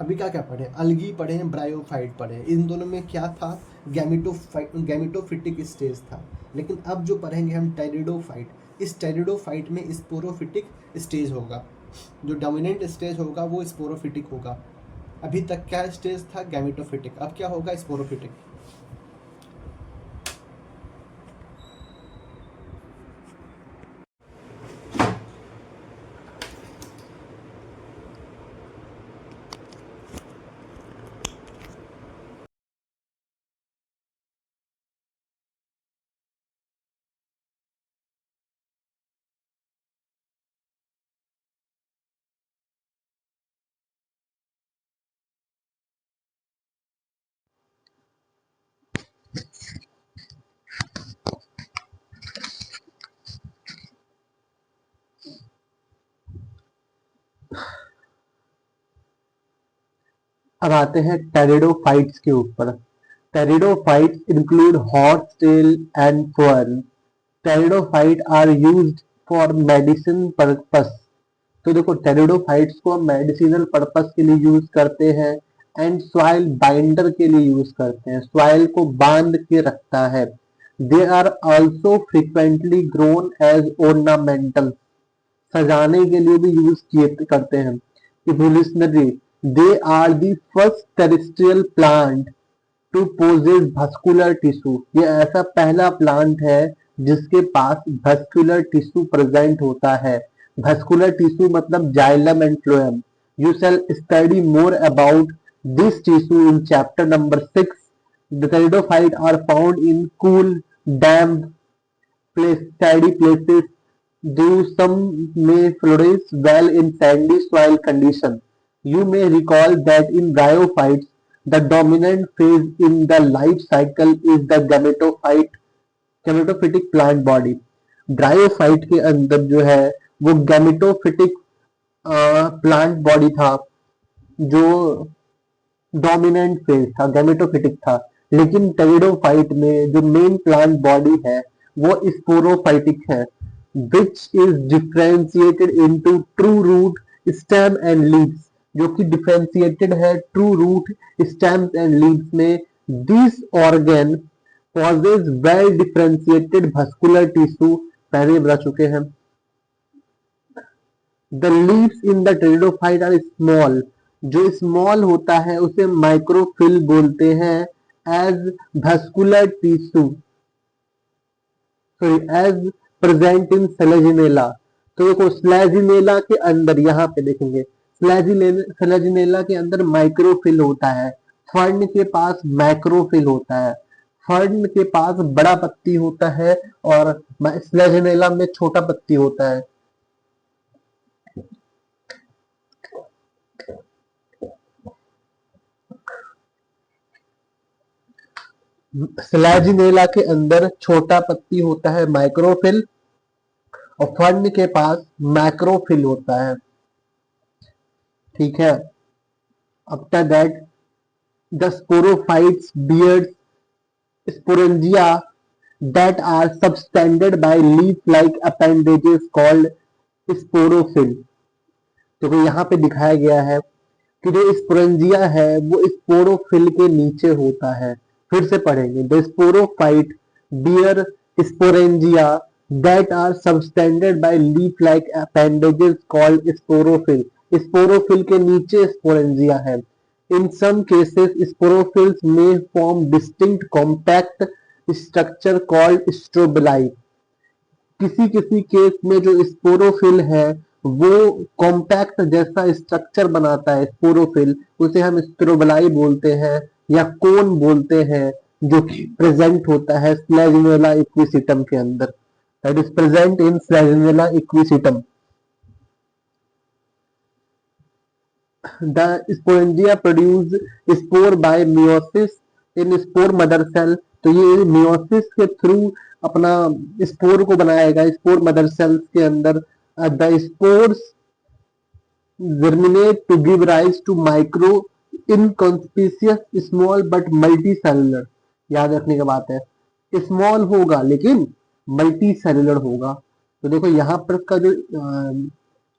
Speaker 1: अभी क्या क्या पढ़े? अलगी पढ़े हैं, ब्रायोफाइट पढ़े। इन दोनों में क्या था? गैमेटोफिटिक स्टेज था। लेकिन अब जो पढ़ेंगे हम टेरिडोफाइट, इस टेरिडोफाइट में स्पोरोफिटिक स्टेज होगा। जो डोमिनेंट स्टेज होगा वो स्पोरोफिटिक होगा। अभी तक क्या स्टेज था? गैमेटोफिटिक। अब क्या होगा? स्पोरोफिटिक। अब आते हैं टेरिडोफाइट्स के ऊपर। Pteridophytes include horse tail and fern. Pteridophyte are used for medicine purpose. तो देखो, टेरिडोफाइट्स को हम मेडिसिनल पर्पस के लिए यूज करते हैं एंड सॉइल बाइंडर के लिए यूज करते हैं, सॉइल को बांध के रखता है। They are also frequently grown as ornamental, सजाने के लिए भी यूज किए करते हैं। Evolutionary, they are the first terrestrial plant to possess vascular tissue. ये ऐसा पहला प्लांट है जिसके पास भस्कुलर टिश्यू प्रेजेंट होता है। भस्कुलर टिश्यू मतलब xylem and phloem. You shall study more about this tissue in chapter number 6. The pteridophytes are found in cool, damp, shady places, though some may flourish well in sandy soil conditions. You may recall that in bryophytes, the dominant phase in the life cycle is the gametophytic plant body. Bryophyte के अंदर जो है वो गैमेटोफिटिक प्लांट बॉडी था, जो डोमिनेंट फेज था, गैमेटोफिटिक था। लेकिन टेरिडोफाइट में जो मेन प्लांट बॉडी है वो स्पोरोफाइटिक है, which is differentiated into true root, stem and leaves. जो कि डिफरेंशिएटेड है true root, stems and leaves में। This organ possess well differentiated vascular tissue, पहले बता चुके हैं। The leaves in the pteridophyte are small, जो स्मॉल होता है उसे माइक्रोफिल बोलते हैं। As vascular tissue, sorry, as present in Selaginella. तो देखो, स्लेजिनेला के अंदर, यहाँ पे देखेंगे, स्लेजिनेला के अंदर माइक्रोफिल होता है। फर्न के पास मैक्रोफिल होता है। फर्न के पास बड़ा पत्ती होता है और स्लेजिनेला में छोटा पत्ती होता है। स्लैजिनेला के अंदर छोटा पत्ती होता है, माइक्रोफिल, और फर्न के पास मैक्रोफिल होता है, ठीक है। After that the sporophytes bears sporangia that are subtended by leaf-like appendages called sporophyll. तो यहाँ पे दिखाया गया है कि जो स्पोरेंजिया है वो स्पोरोफिल के नीचे होता है। फिर से पढ़ेंगे, the sporophyte bear sporangia that are subtended by leaf-like appendages called sporophyll. Sporophyll के नीचे स्पोरेंजिया है। In some cases, sporophylls may form distinct compact structure called strobili. किसी किसी केस में जो स्पोरोफिल है वो कॉम्पैक्ट जैसा स्ट्रक्चर बनाता है, स्पोरोफिल, उसे हम स्ट्रोबलाई बोलते हैं या कोन बोलते हैं, जो कि प्रेजेंट होता है स्लैजिनेला इक्विसिटम के अंदर। That is present in Selaginella Equisetum.
Speaker 2: The sporangia produce spore by meiosis in spore mother cell। तो ये meiosis के थ्रू अपना स्पोर को बनाएगा स्पोर मदर सेल्स के अंदर। The spores germinate to give rise to micro inconspicuous small but multicellular। याद रखने की बात है, स्मॉल होगा लेकिन मल्टी सेलुलर होगा। तो देखो यहाँ पर का जो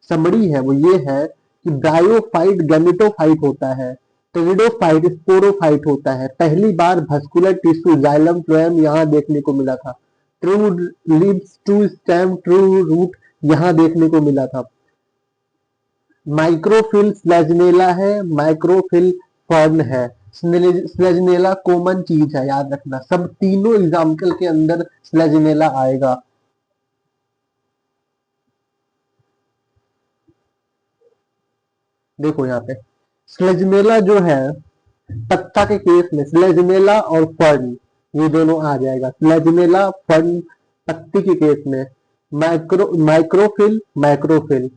Speaker 2: समरी है वो ये है कि ब्रायोफाइट गैमेटोफाइट होता है, टेरिडोफाइट स्पोरोफाइट होता है। पहली बार भस्कुलर टिश्यू जाइलम फ्लोएम यहाँ देखने को मिला था। True leaves, true stem, true root यहाँ देखने को मिला था। माइक्रोफिल स्लेजनेला है, माइक्रोफिल फर्न है। स्लेजनेला कॉमन चीज है, याद रखना सब तीनों एग्जाम्पल के अंदर स्लेजनेला आएगा। देखो यहाँ पे स्लेजनेला जो है पत्ता के केस में स्लेजनेला और फर्न ये दोनों आ जाएगा। स्लेजनेला फर्न पत्ती के केस में, माइक्रोफिल माइक्रोफिल।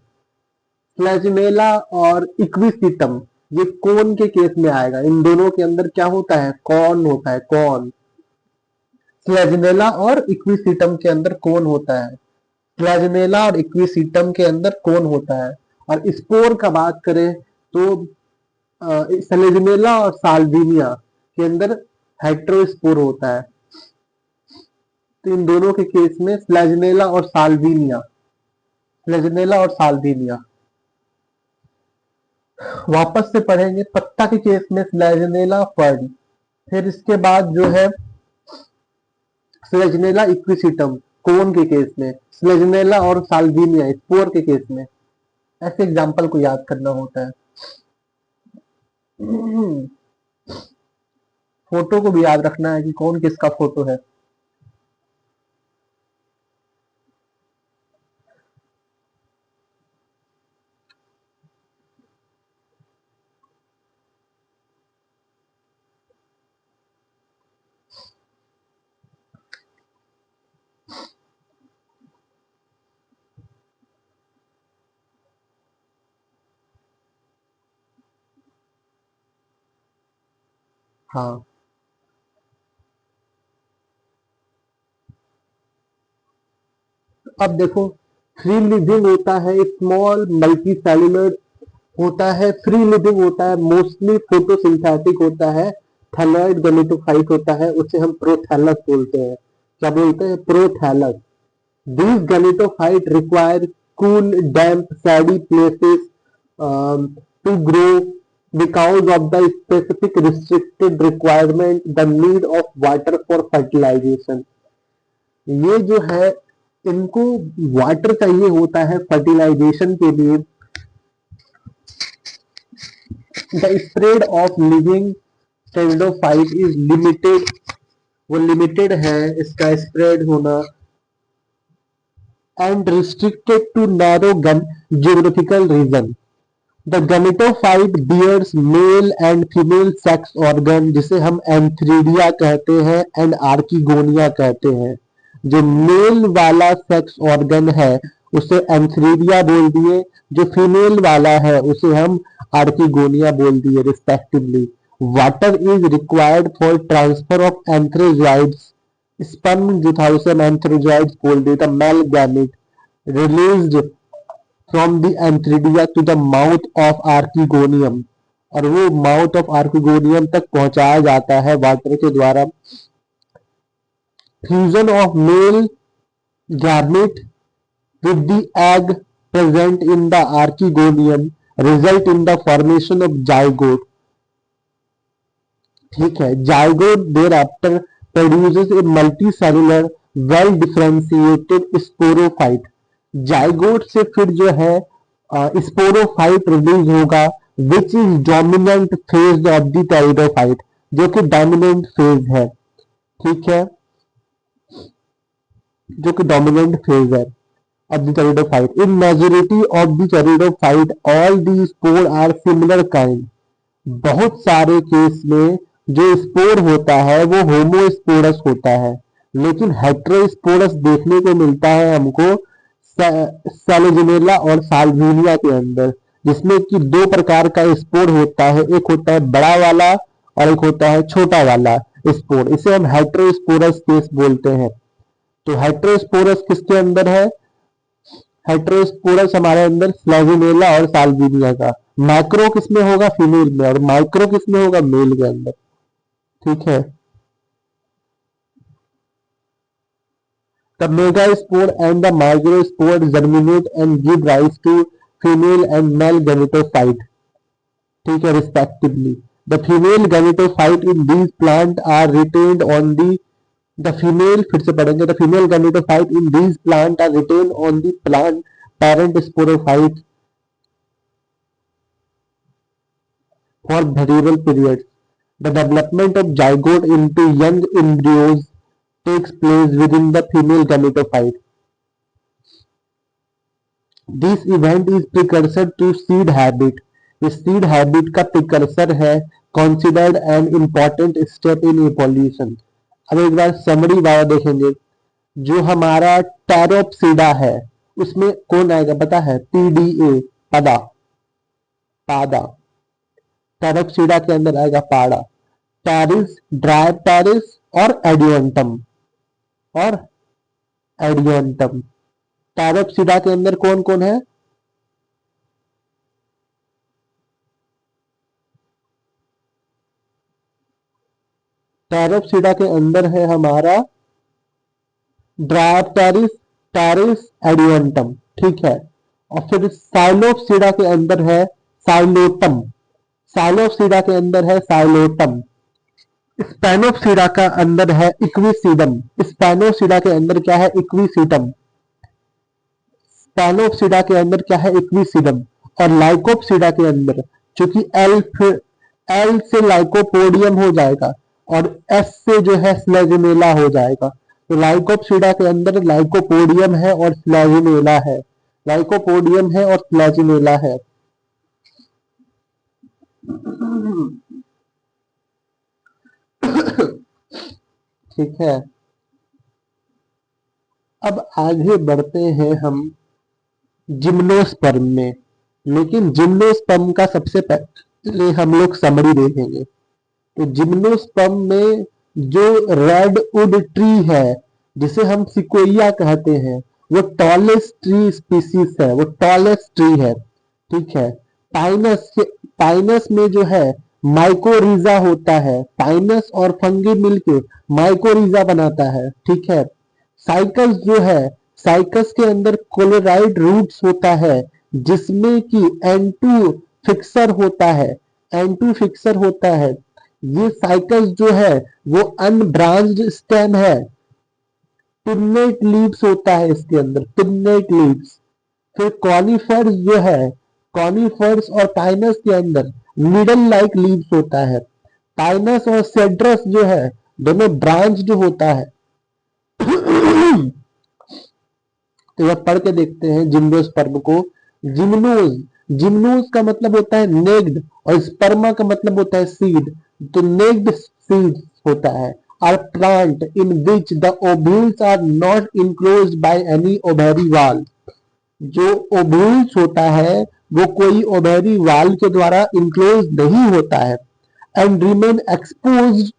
Speaker 2: फ्लैजिनेला और इक्विसिटम ये कौन के केस में आएगा। इन दोनों के अंदर क्या होता है, कौन होता है, कौन। फ्लैजिनेला और इक्विसिटम के अंदर कौन होता है, फ्लैजिनेला और इक्विसिटम के अंदर कौन होता है। और स्पोर का बात करें तो सेलेजिनेला और साल्विनिया के अंदर हेट्रोस्पोर होता है। तो इन दोनों के केस में फ्लैजिनेला और साल्विनिया, फ्लैजिनेला और साल्विनिया। वापस से पढ़ेंगे, पत्ता के केस में फ्लैजिनेला फर्न, फिर इसके बाद जो है फ्लैजिनेला इक्विसिटम कोन के केस में, फ्लैजिनेला और साल्विनिया स्पोर के केस में। ऐसे एग्जाम्पल को याद करना होता है। फोटो को भी याद रखना है कि कौन किसका फोटो है। हाँ, अब देखो फ्री लिविंग होता है, स्मॉल मल्टी सेलुलर होता है, फ्री लिविंग होता है, मोस्टली फोटोसिंथेटिक होता है, थैलॉइड गैमेटोफाइट होता है, उसे हम प्रोथैलस बोलते हैं। क्या बोलते हैं, prothallus. These gametophytes require cool, damp, shady places to grow because of the specific restricted requirement, the need of water for fertilization। ये जो है इनको वाटर चाहिए होता है फर्टिलाइजेशन के लिए। The spread of living pteridophyte is limited, वो लिमिटेड है इसका स्प्रेड होना, and restricted to narrow geographical region। The gametophyte bears male and female sex organ जिसे हम एंथ्रीडिया कहते हैं एंड आर्किगोनिया कहते हैं। जो मेल वाला सेक्स ऑर्गन है उसे एंथ्रीडिया बोल दिए, जो फीमेल वाला है उसे हम आर्किगोनिया बोल दिए respectively. Water is required for transfer of antherozoids, sperm जो था उसे हम एंथ्रोजॉइड्स बोल दिए। The male gamete released from the antheridia to the mouth of archegonium, और वो माउथ ऑफ आर्किगोनियम तक पहुंचाया जाता है वाटर के द्वारा। Fusion of male gamete with the egg present in the archegonium result in the formation of zygote। ठीक है, zygote thereafter produces a multicellular well differentiated sporophyte. Zygote से फिर जो है स्पोरोफाइट रिलीज होगा which is dominant phase of the pteridophyte, जो कि डोमिनेंट फेज है। ठीक है, जो कि डोमिनेंट फेज है of the pteridophyte। In majority of the pteridophyte, all the spore are similar kind। बहुत सारे केस में जो स्पोर होता है वो होमोस्पोरस होता है, लेकिन हेट्रोस्पोरस देखने को मिलता है हमको सेलेजिनेला और साल्विनिया के अंदर। जिसमें कि दो प्रकार का स्पोर होता है, एक होता है बड़ा वाला और एक होता है छोटा वाला स्पोर। इसे हम हेटेरोस्पोरस केस बोलते हैं। तो हेटेरोस्पोरस किसके अंदर है? हेटेरोस्पोरस हमारे अंदर फ्लैविनेला और साल्विनिया का। मैक्रो किसमें होगा? फीमेल में। और माइक्रो किसमें होगा? मेल के अंदर। ठीक है। The megaspore and the microspore germinate and give rise to female and male gametophyte, ठीक है, respectively. The female gametophyte in these plant are retained on the female, फिर से पढ़ेंगे, the female gametophyte in these plant are retained on the plant parent sporophyte for variable periods. The development of zygote into young embryos takes place within the female gametophyte. This event is precursor to seed habit. इस seed habit का precursor है, considered an important step in evolution. अब एक बार समरी वाला देखेंगे। जो हमारा टेरोप्सिडा है उसमें कौन आएगा पता है? PDA, पदा, पादा। टेरोप्सिडा के अंदर आएगा पाड़ा, पैरिस, ड्राई पैरिस और एडियंटम। और एडियंटम टेरोप्सिडा के अंदर कौन कौन है? टेरोप्सिडा के अंदर है हमारा ड्रायोप्टेरिस, टेरिस, एडियंटम, ठीक है। और फिर साइलोप्सिडा के अंदर है साइलोटम, साइलोप्सिडा के अंदर है साइलोटम। स्पेनोप्सिडा का अंदर है इक्विसीडम, स्पेनोप्सिडा के अंदर क्या है? इक्विसीडम। स्पेनोप्सिडा के अंदर क्या है? इक्विसीडम। और लाइकोप्सिडा के अंदर, चूंकि एल से लाइकोपोडियम हो जाएगा और एस से जो है फ्लैजिनेला हो जाएगा, तो लाइकोप्सिडा के अंदर लाइकोपोडियम है और फ्लैजिनेला है, लाइकोपोडियम है और फ्लैजिनेला है। ठीक है। अब आगे बढ़ते हैं हम जिम्नोस्पर्म में, लेकिन जिम्नोस्पर्म का सबसे पहले हम लोग समरी देखेंगे। तो जिम्नोस्पर्म में जो रेडवुड ट्री है, जिसे हम सिकोइया कहते हैं, वो टॉलेस्ट ट्री स्पीसीज है, वो टॉलेस्ट ट्री है, ठीक है। पाइनस में जो है माइकोरिजा होता है, पाइनस और फंगी मिलके माइकोरिजा बनाता है, ठीक है। साइकस जो है, साइकस के अंदर कोलोराइड रूट्स होता है, जिसमें कि एंटू फिक्सर होता है, एंटू फिक्सर होता है। ये साइकस जो है वो अनब्रांच्ड स्टेम है, पिन्नेट लीव्स होता है इसके अंदर, पिन्नेट लीव्स। फिर कॉनिफर्स जो है, कॉनिफर्स और पाइनस के अंदर निडल लाइक लीव्स होता है। पाइनस और सेड्रस जो है दोनों ब्रांच्ड होता है। तो यह पढ़ के देखते हैं जिम्नोस्पर्म को। जिम्नोज, जिम्नोज का मतलब होता है नेक्ड और स्पर्मा का मतलब होता है सीड। तो नेक्ड सीड होता है। Are plant in which the ovules are not enclosed by any ovary wall. जो ओव्यूल्स होता है वो कोई ओवेरी वाल के द्वारा इनक्लोज नहीं होता है। And remain exposed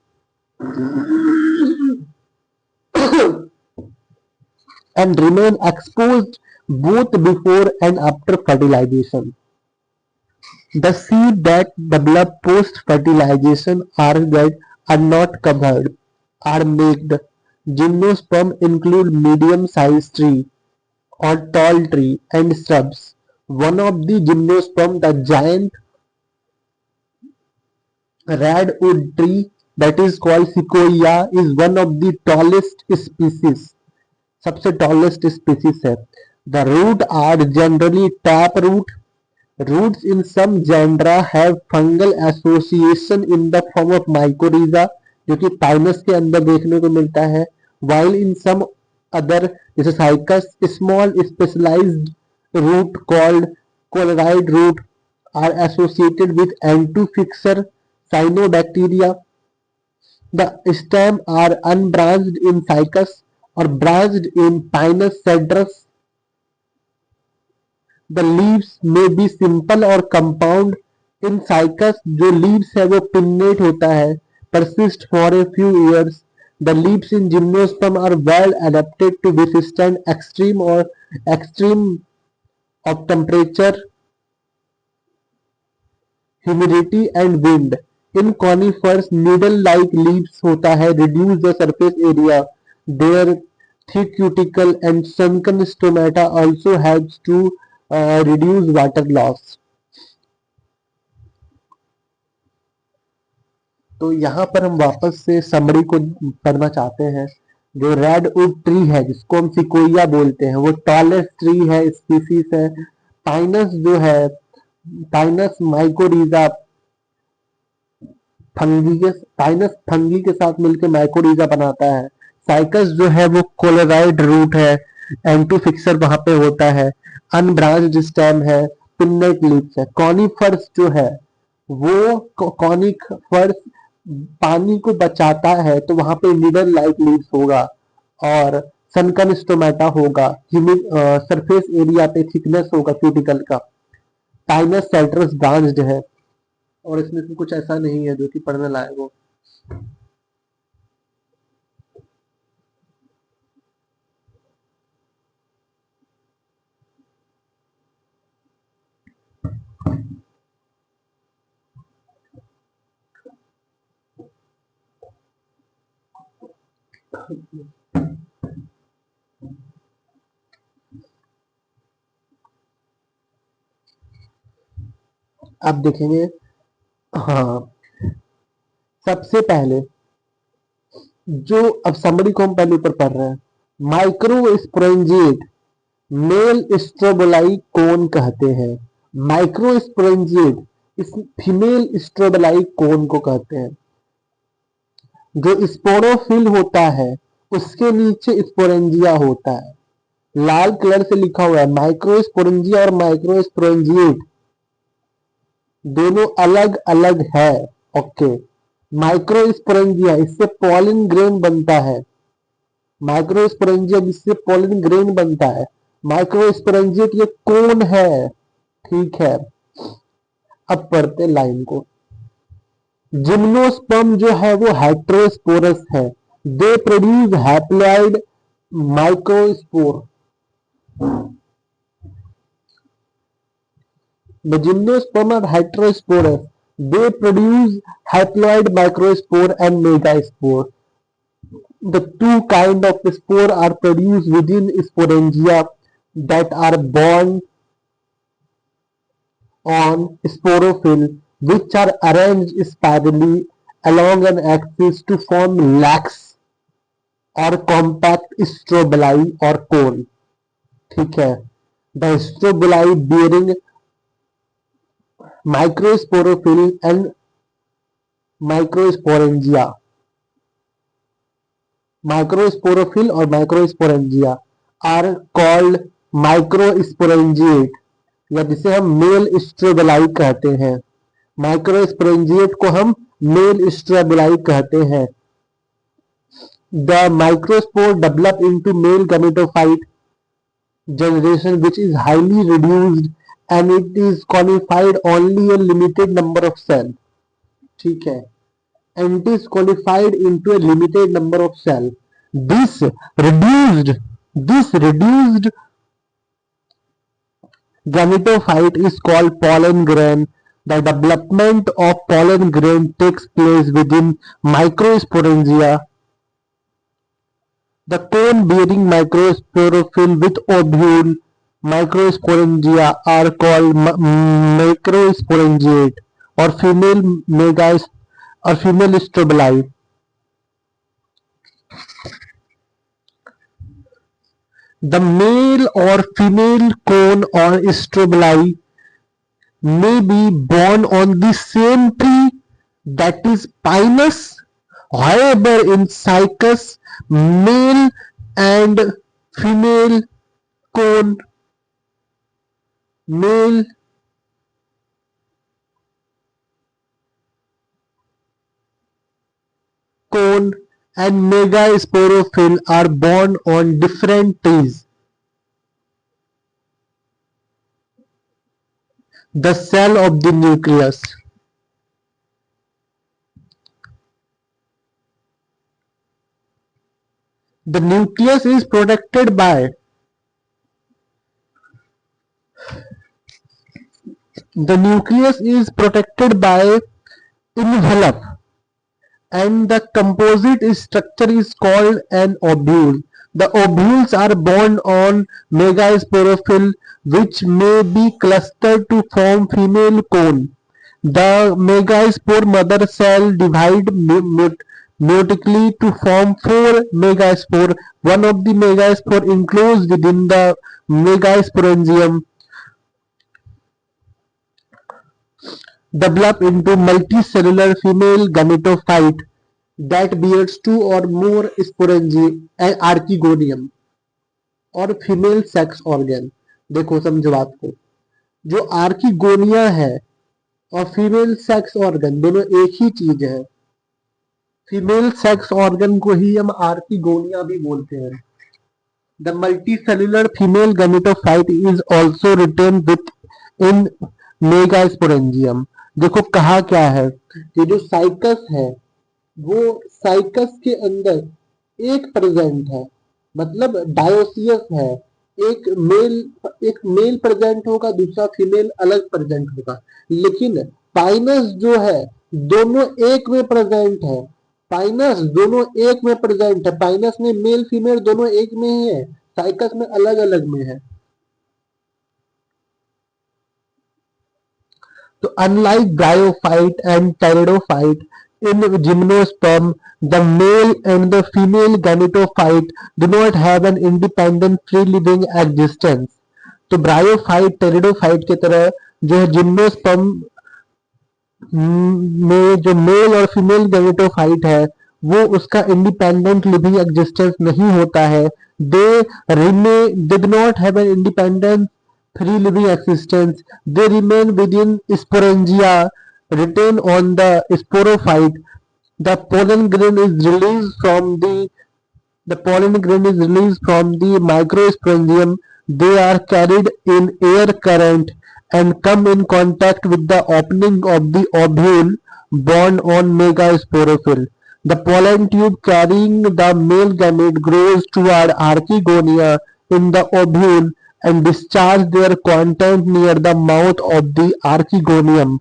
Speaker 2: and remain exposed both before and after fertilization. The seed that develop post fertilization are not covered, are made. Gymnosperm include medium sized tree or tall tree and shrubs. One of the gymnosperm, the giant redwood tree that is called sequoia, is one of the tallest species. सबसे टॉलेस्ट स्पीसीज है। The root are generally tap root. Roots in some genera have fungal association in the form of mycorrhiza, जो कि पाइनस के अंदर देखने को मिलता है। वाइल इन सम अदर जैसे Cycas, small specialised root called coralloid root are associated with N two fixing cyanobacteria. The stem are unbranched in Cycas और branched in Pinus cedrus. The leaves may be simple और कंपाउंड इन साइकस जो लीव्स है वो पिन्नेट होता है persist for a few years. The leaves in gymnosperm are well adapted to withstand extreme of temperature, humidity and wind. In conifers, needle-like leaves होता है reduce the surface area. Their thick cuticle and sunken stomata also helps to reduce water loss. तो यहाँ पर हम वापस से समरी को पढ़ना चाहते हैं। जो रेड वुड ट्री है जिसको हम सिकोया बोलते हैं वो टॉलेस्ट ट्री है, स्पीसीज है। पाइनस जो है, पाइनस माइकोरिजा पाइनस फंगी के साथ मिलकर माइकोरिजा बनाता है। साइकस जो है वो कोलोराइड रूट है, एंटू फिक्सर वहां पे होता है। अनब्रांच्ड स्टेम है, पिन्नेट लीव्स है। कॉनिफर्स जो है वो कॉनिफर्स पानी को बचाता है तो वहां पे नीडल लाइक लीव्स होगा और सनकन स्टोमेटा होगा। सरफेस एरिया पे थिकनेस होगा क्यूटिकल का। पाइनस सेट्रस ब्रांच्ड है और इसमें से कुछ ऐसा नहीं है जो कि पढ़ने लायक हो। अब देखेंगे, हाँ, सबसे पहले जो अब समरी को हम पहले ऊपर पढ़ रहे हैं, माइक्रो स्पोरेंजिएट मेल स्ट्रोबोलाई कोन कहते हैं। माइक्रो स्पोरेंजिएट इस फीमेल स्ट्रोबोलाई कोन को कहते हैं। जो स्पोरोफिल होता है उसके नीचे स्पोरेंजिया होता है। लाल कलर से लिखा हुआ है माइक्रोस्पोरेंजिया और माइक्रोस्पोरेंजिएट दोनों अलग अलग है। ओके, माइक्रोस्पोरेंजिया इससे पॉलिन ग्रेन बनता है। माइक्रोस्पोरेंजिया जिससे पॉलिन ग्रेन बनता है। माइक्रोस्पोरेंजिएट ये कोन है। ठीक है, अब पढ़ते लाइन को। जिम्नोस्पर्म जो है वो हेटेरोस्पोरस है। They produce haploid microspore. The gymnosperm are heterosporous. They produce haploid microspore and megaspore. The two kinds of spore are produced within sporangia that are borne on sporophyll, which are arranged spirally along an axis to form lax or compact strobili or cone. ठीक है, the strobili bearing microsporophyll and microsporangia. Microsporophyll और microsporangia are called microsporangiate या जिसे हम मेल स्ट्रोबेलाई कहते हैं। माइक्रोस्पोरेंजिएट को हम मेल स्ट्रोबेलाई कहते हैं। The microspore develop into male gametophyte generation which is highly reduced and it is qualified only a limited number of cells. ठीक है, and it is qualified into a limited number of cells. This reduced gametophyte is called pollen grain. The development of pollen grain takes place within microsporangia. The cone-bearing microsporophyll with ovule microsporangia are called macrosporangiate or female strobili. The male or female cone or strobili may be born on the same tree, that is Pinus. However, in Cycas, male and female cone, male cone and megasporophyll are born on different trees. The cell of the nucleus. The nucleus is protected by envelope, and the composite structure is called an ovule. The ovules are bound on megasporophyll, which may be clustered to form female cone. The megaspore mother cell divide meiotically to form 4 megaspore. One of the megaspore enclosed within the megasporangium develop into multicellular female gametophyte that bears 2 or more sporangi and archegonium और फीमेल सेक्स ऑर्गन। देखो समझो बात को, जो आर्किगोनिया है और फीमेल सेक्स ऑर्गन दोनों एक ही चीज है। फीमेल सेक्स ऑर्गन को ही हम आर्किगोनिया भी बोलते हैं। The multicellular female gametophyte is also retain within megasporangium. देखो कहा क्या है, ये जो साइकस है वो साइकस के अंदर एक प्रेजेंट है, मतलब डायोसियस है। एक मेल प्रेजेंट होगा, दूसरा फीमेल अलग प्रेजेंट होगा। लेकिन पाइनस जो है दोनों एक में प्रेजेंट है। पाइनस दोनों एक में प्रेजेंट है। पाइनस में मेल फीमेल दोनों एक में ही है, साइकस में अलग अलग में है। तो unlike bryophyte and pteridophyte, in gymnosperm, the male and the female gametophyte do not have an independent free living existence. तो ब्रायोफाइट टेरिडोफाइट की तरह जो है जिम्नोस्पर्म में जो मेल और फीमेल गैमेटोफाइट है वो उसका इंडिपेंडेंट लिविंग एग्जिस्टेंस नहीं होता है। They do not have an independent free living existence. They remain within sporangia, retain on the sporophyte. The pollen grain is released from the microsporangium. They are carried in air current and come in contact with the opening of the ovule borne on megasporophyll. The pollen tube carrying the male gamete grows toward archegonia in the ovule and discharge their content near the mouth of the archegonium.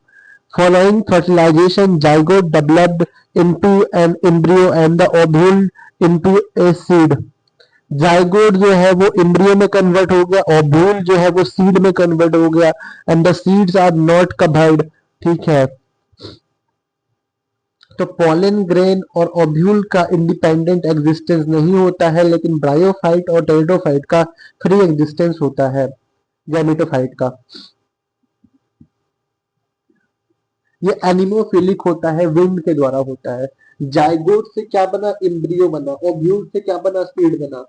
Speaker 2: Following fertilization, zygote developed into an embryo and the ovule into a seed. Zygote जो है वो एम्ब्रियो में कन्वर्ट हो गया, ओव्यूल जो है वो सीड में कन्वर्ट हो गया, and the seeds are not covered. ठीक है, तो पॉलन ग्रेन और ओव्यूल का इंडिपेंडेंट एग्जिस्टेंस नहीं होता है, लेकिन ब्रायोफाइट और टेरिडोफाइट का फ्री एग्जिस्टेंस होता है गैमेटोफाइट का। ये एनिमोफिलिक होता है, विंड के द्वारा होता है। जाइगोट से क्या बना, एम्ब्रियो बना। ओव्यूल से क्या बना, सीड बना।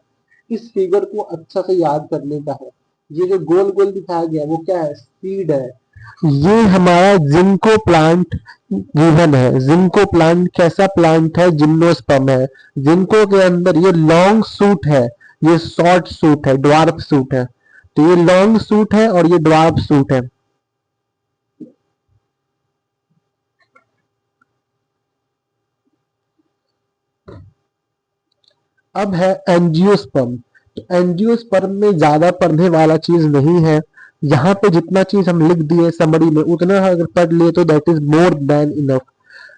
Speaker 2: इस फिगर को अच्छा से याद करने का है। ये जो गोल गोल दिखाया गया वो क्या है, सीड है। ये हमारा जिंको प्लांट गिवन है। जिंको प्लांट कैसा प्लांट है, जिम्नोस्पर्म है। जिंको के अंदर ये लॉन्ग सूट है, ये शॉर्ट सूट है, ड्वार्फ सूट है। तो ये लॉन्ग सूट है और ये ड्वार्फ सूट है। अब है एंजियोस्पर्म। तो एंजियोस्पर्म में ज्यादा पढ़ने वाला चीज नहीं है। यहाँ पे जितना चीज हम लिख दिए समरी में उतना अगर पढ़ लिए तो that is more than enough.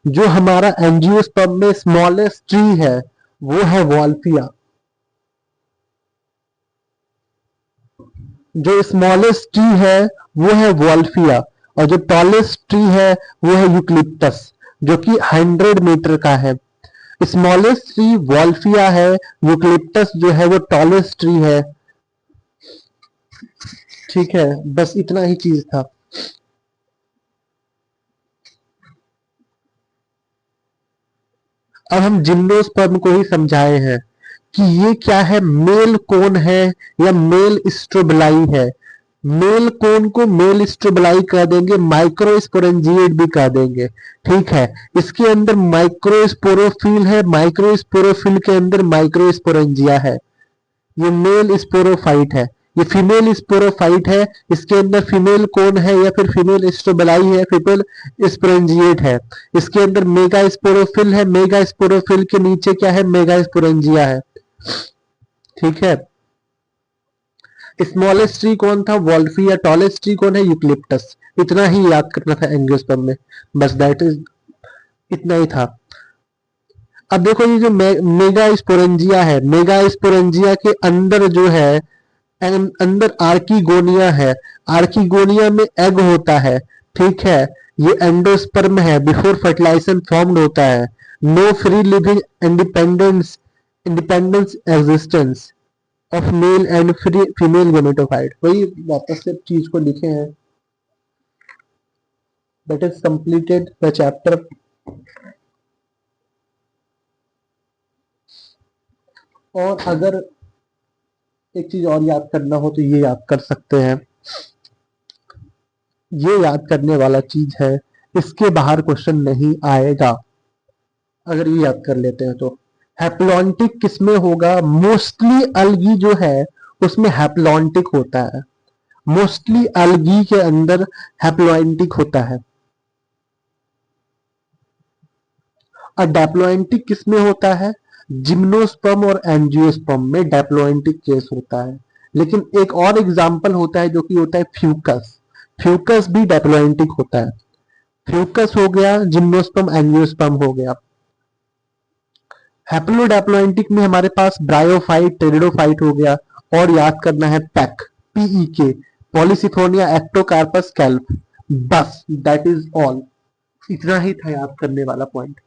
Speaker 2: जो हमारा एंजियोस्पर्म में स्मॉलेस्ट ट्री है वो है वॉल्फिया। जो स्मॉलेस्ट ट्री है वो है वॉल्फिया, और जो टॉलेस्ट ट्री है वो है यूक्लिप्टस, जो कि 100 मीटर का है। स्मॉलेस्ट ट्री वॉल्फिया है, यूक्लिप्टस जो है वो टॉलेस्ट ट्री है। ठीक है, बस इतना ही चीज था। अब हम जिम्नोस्पर्म को ही समझाए हैं कि ये क्या है, मेल कोन है या मेल स्ट्रोबलाई है। मेल कोन को मेल स्ट्रोबलाई कह देंगे, माइक्रोस्पोरेंजिएट भी कह देंगे। ठीक है, इसके अंदर माइक्रोस्पोरोफिल है, माइक्रोस्पोरोफिल के अंदर माइक्रोस्पोरेंजिया है। ये मेल स्पोरोफाइट है, ये फीमेल स्पोरोफाइट है, इसके अंदर फीमेल कौन है या फिर फीमेल स्ट्रोबेलाई है, फीमेल स्पोरेंजिएट है। इसके अंदर मेगा स्पोरोफिल है, मेगा स्पोरोफिल के नीचे क्या है, मेगा स्पोरेंजिया है। ठीक है, स्मॉलेस्ट ट्री कौन था, वॉल्फी, या टॉलेस्ट ट्री कौन है, यूक्लिप्टस। इतना ही याद करना था एंजियोस्पर्म में, बस दैट इज, इतना ही था। अब देखो ये जो मेगा स्पोरेंजिया है, मेगा स्पोरेंजिया के अंदर जो है, अंदर आर्किगोनिया है, आर्किगोनिया में एग होता है। ठीक है, ये एंडोस्पर्म है, बिफोर फर्टिलाइजेशन फॉर्म्ड होता है। No free living independence independence existence of male and female gametophyte. वही वापस से चीज को लिखे हैं, that is completed the chapter. और अगर एक चीज और याद करना हो तो ये याद कर सकते हैं, ये याद करने वाला चीज है, इसके बाहर क्वेश्चन नहीं आएगा अगर ये याद कर लेते हैं तो। हैप्लॉन्टिक किसमें होगा, मोस्टली अलगी जो है उसमें हैप्लॉन्टिक होता है, मोस्टली अलगी के अंदर हैप्लॉन्टिक होता है। और डैप्लॉन्टिक किसमें होता है, जिम्नोस्पर्म और एंजियोस्पर्म में डैप्लॉन्टिक केस होता है। लेकिन एक और एग्जांपल होता है जो कि होता है फ्यूकस, फ्यूकस भी डैप्लॉन्टिक होता है। फ्यूकस हो गया, जिम्नोस्पर्म एंजियोस्पर्म हो गया। हैप्लोडैप्लॉन्टिक में हमारे पास ब्रायोफाइट, टेरिडोफाइट हो गया। और याद करना है pack, PEK, Polysiphonia, Ectocarpus, kelp. बस दैट इज ऑल, इतना ही था याद करने वाला पॉइंट।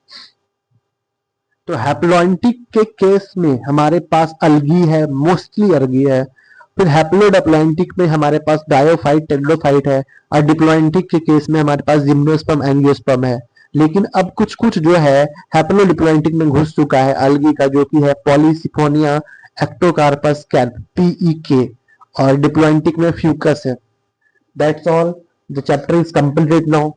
Speaker 2: तो हैप्लॉन्टिक के केस में हमारे पास अलगी है, मोस्टली अलगी है। फिर हैप्लोडैप्लॉन्टिक में हमारे पास ब्रायोफाइट, टेरिडोफाइट है। और डिप्लॉन्टिक के केस में हमारे पास जिम्नोस्पर्म, एंजियोस्पर्म है। लेकिन अब कुछ कुछ जो है हैप्लोडिप्लॉन्टिक में घुस चुका है अलगी का, जो कि है पॉलीसिफोनिया, एक्टोकार्पस, कैल्प, PEK। और डिप्लॉन्टिक में फ्यूकस है। That's all, the chapter is completed now.